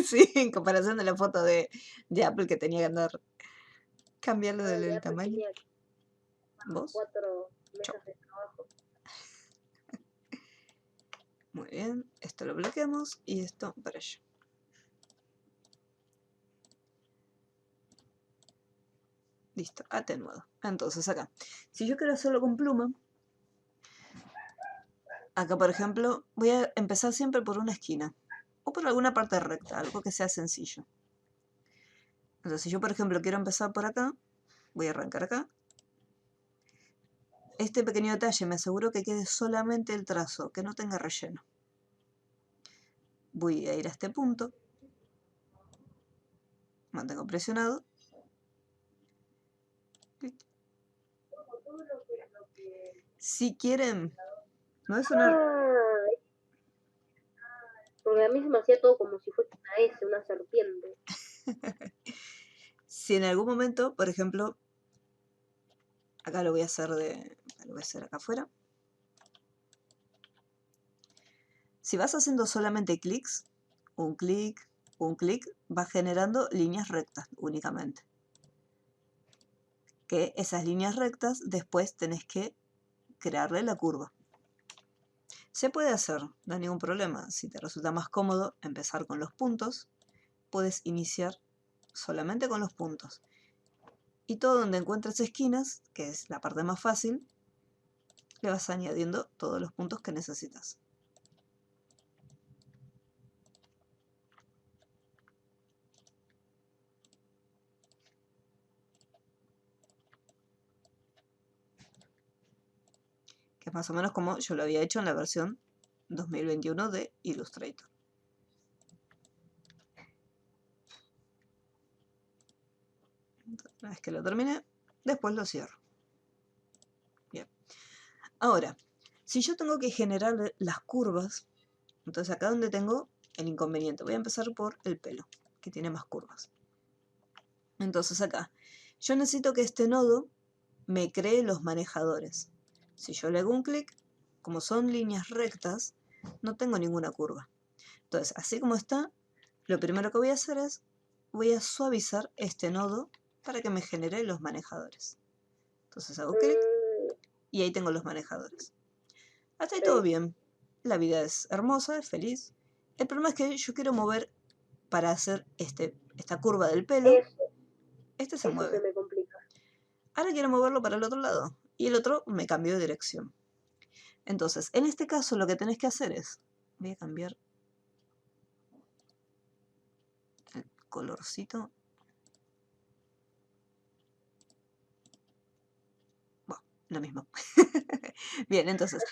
Speaker 1: sí, en comparación de la foto de Apple que tenía que andar cambiarlo
Speaker 2: Ah,
Speaker 1: del
Speaker 2: ya
Speaker 1: tamaño.
Speaker 2: tenía
Speaker 1: ¿Vos?
Speaker 2: 4
Speaker 1: Chau.
Speaker 2: mesas de trabajo.
Speaker 1: Muy bien, esto lo bloqueamos y esto para allá. Listo, atenuado. Entonces acá, si yo quiero hacerlo con pluma, acá por ejemplo, voy a empezar siempre por una esquina o por alguna parte recta, algo que sea sencillo. Entonces si yo por ejemplo quiero empezar por acá, voy a arrancar acá. Este pequeño detalle me aseguro que quede solamente el trazo, que no tenga relleno. Voy a ir a este punto, mantengo presionado. Si quieren, no es una...
Speaker 2: Ah, porque a mí se me hacía todo como si fuese una S, una serpiente.
Speaker 1: Si en algún momento, por ejemplo, acá lo voy a hacer acá afuera. Si vas haciendo solamente clics, un clic, va generando líneas rectas únicamente. Que esas líneas rectas después tenés que crearle la curva. Se puede hacer, no hay ningún problema. Si te resulta más cómodo empezar con los puntos, puedes iniciar solamente con los puntos. Y todo donde encuentres esquinas, que es la parte más fácil, le vas añadiendo todos los puntos que necesitas. Que es más o menos como yo lo había hecho en la versión 2021 de Illustrator. Una vez que lo termine, después lo cierro. Bien. Ahora, si yo tengo que generar las curvas, entonces acá donde tengo el inconveniente, voy a empezar por el pelo, que tiene más curvas. Entonces acá, yo necesito que este nodo me cree los manejadores. Si yo le hago un clic, como son líneas rectas, no tengo ninguna curva. Entonces, así como está, lo primero que voy a hacer es, voy a suavizar este nodo para que me genere los manejadores. Entonces hago clic y ahí tengo los manejadores. Hasta ahí todo bien. La vida es hermosa, es feliz. El problema es que yo quiero mover para hacer esta curva del pelo. Este se
Speaker 2: Eso se
Speaker 1: mueve.
Speaker 2: me complica.
Speaker 1: Ahora quiero moverlo para el otro lado. Y el otro me cambió de dirección. Entonces, en este caso lo que tenés que hacer es... Voy a cambiar el colorcito. Bueno, lo mismo. Bien, entonces,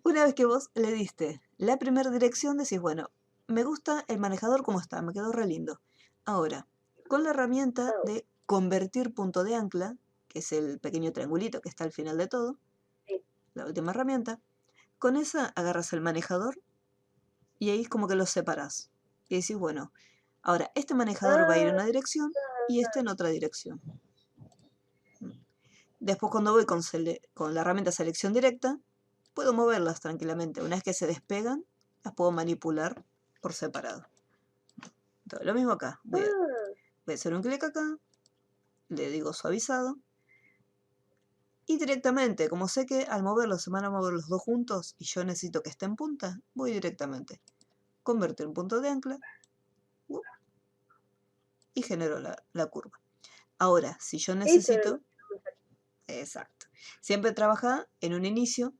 Speaker 1: una vez que vos le diste la primera dirección, decís, bueno, me gusta el manejador como está, me quedó re lindo. Ahora, con la herramienta de convertir punto de ancla, que es el pequeño triangulito que está al final de todo,
Speaker 2: Sí.
Speaker 1: la última herramienta, con esa agarras el manejador y ahí como que los separás. Y decís, bueno, ahora este manejador va a ir en una dirección y este en otra dirección. Después cuando voy con la herramienta selección directa, puedo moverlas tranquilamente. Una vez que se despegan, las puedo manipular por separado. Entonces, lo mismo acá. Voy a hacer un clic acá, le digo suavizado. Y directamente, como sé que al moverlos se van a mover los dos juntos y yo necesito que esté en punta, voy directamente. Convertir en punto de ancla. Y genero la curva. Ahora, si yo necesito... Exacto. Siempre trabaja en un inicio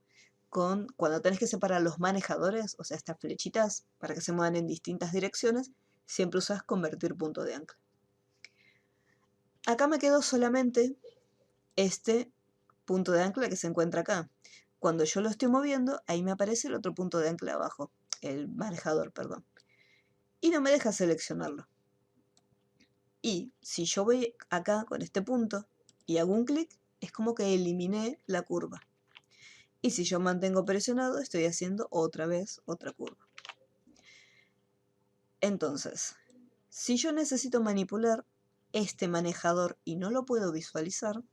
Speaker 1: cuando tenés que separar los manejadores, o sea, estas flechitas para que se muevan en distintas direcciones, siempre usas convertir punto de ancla. Acá me quedó solamente este punto de ancla que se encuentra acá. Cuando yo lo estoy moviendo, ahí me aparece el otro punto de ancla abajo, el manejador, perdón. Y no me deja seleccionarlo. Y si yo voy acá con este punto y hago un clic, es como que eliminé la curva. Y si yo mantengo presionado, estoy haciendo otra vez otra curva. Entonces, si yo necesito manipular este manejador y no lo puedo visualizar,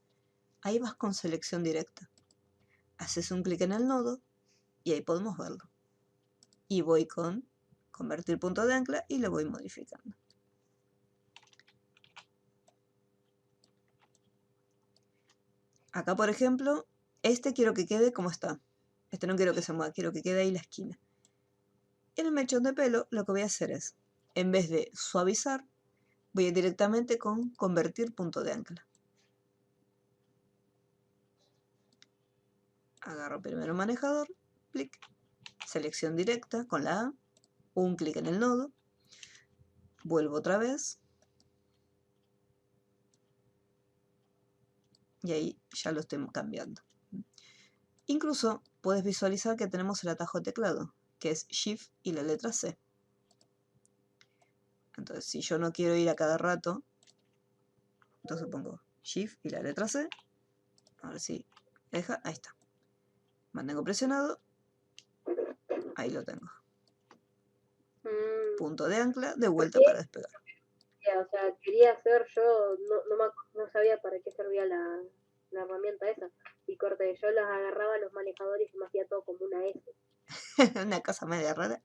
Speaker 1: ahí vas con selección directa. Haces un clic en el nodo y ahí podemos verlo. Y voy con convertir punto de ancla y lo voy modificando. Acá, por ejemplo, este quiero que quede como está. Este no quiero que se mueva, quiero que quede ahí la esquina. En el mechón de pelo lo que voy a hacer es, en vez de suavizar, voy a ir directamente con convertir punto de ancla. Agarro primero el manejador, clic, selección directa con la A, un clic en el nodo, vuelvo otra vez y ahí ya lo estoy cambiando. Incluso puedes visualizar que tenemos el atajo de teclado, que es Shift y la letra C. Entonces, si yo no quiero ir a cada rato, entonces pongo Shift y la letra C. A ver si deja, ahí está. Mantengo presionado, ahí lo tengo. Punto de ancla, de vuelta para despegar.
Speaker 2: O sea, quería hacer yo, no sabía para qué servía la herramienta esa. Y corte, yo los agarraba los manejadores y me hacía todo como una S.
Speaker 1: Una cosa media rara.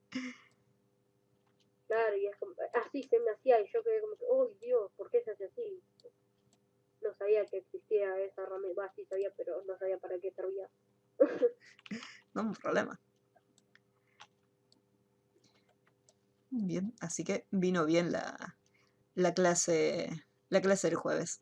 Speaker 2: Claro, y es como, así se me hacía y yo quedé como que, ¡oh Dios! ¿Por qué se hace así? No sabía que existía esa herramienta, sí sabía, pero no sabía para qué servía.
Speaker 1: No, un problema. Bien, así que vino bien la clase del jueves.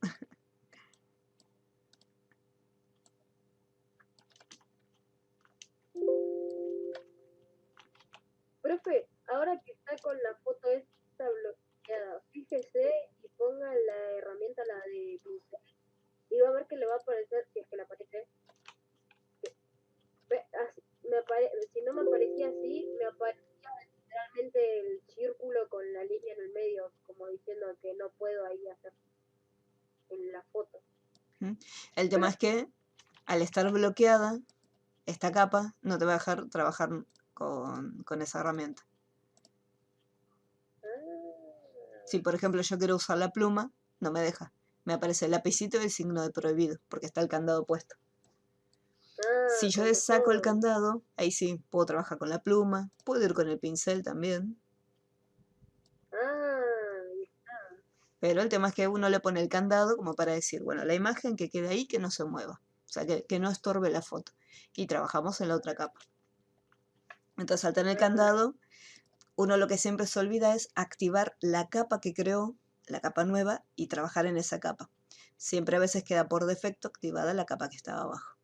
Speaker 2: Profe, ahora que está con la foto esta bloqueada, fíjese y ponga la herramienta, la de pincel, y va a ver que le va a aparecer, si es que le aparece, si no me aparecía así, me aparecía literalmente el círculo con la línea en el medio, como diciendo que no puedo ahí hacer en la foto.
Speaker 1: El tema es que al estar bloqueada, esta capa no te va a dejar trabajar con esa herramienta. Si por ejemplo yo quiero usar la pluma, no me deja. Me aparece el lapicito y el signo de prohibido, porque está el candado puesto. Si yo
Speaker 2: con
Speaker 1: saco el
Speaker 2: razón.
Speaker 1: candado, ahí sí, puedo trabajar con la pluma, puedo ir con el pincel también.
Speaker 2: Ah,
Speaker 1: Pero el tema es que uno le pone el candado como para decir, bueno, la imagen que quede ahí, que no se mueva. O sea, que no estorbe la foto. Y trabajamos en la otra capa. Entonces, al tener el candado, uno lo que siempre se olvida es activar la capa que creó, la capa nueva, y trabajar en esa capa. Siempre a veces queda por defecto activada la capa que estaba abajo.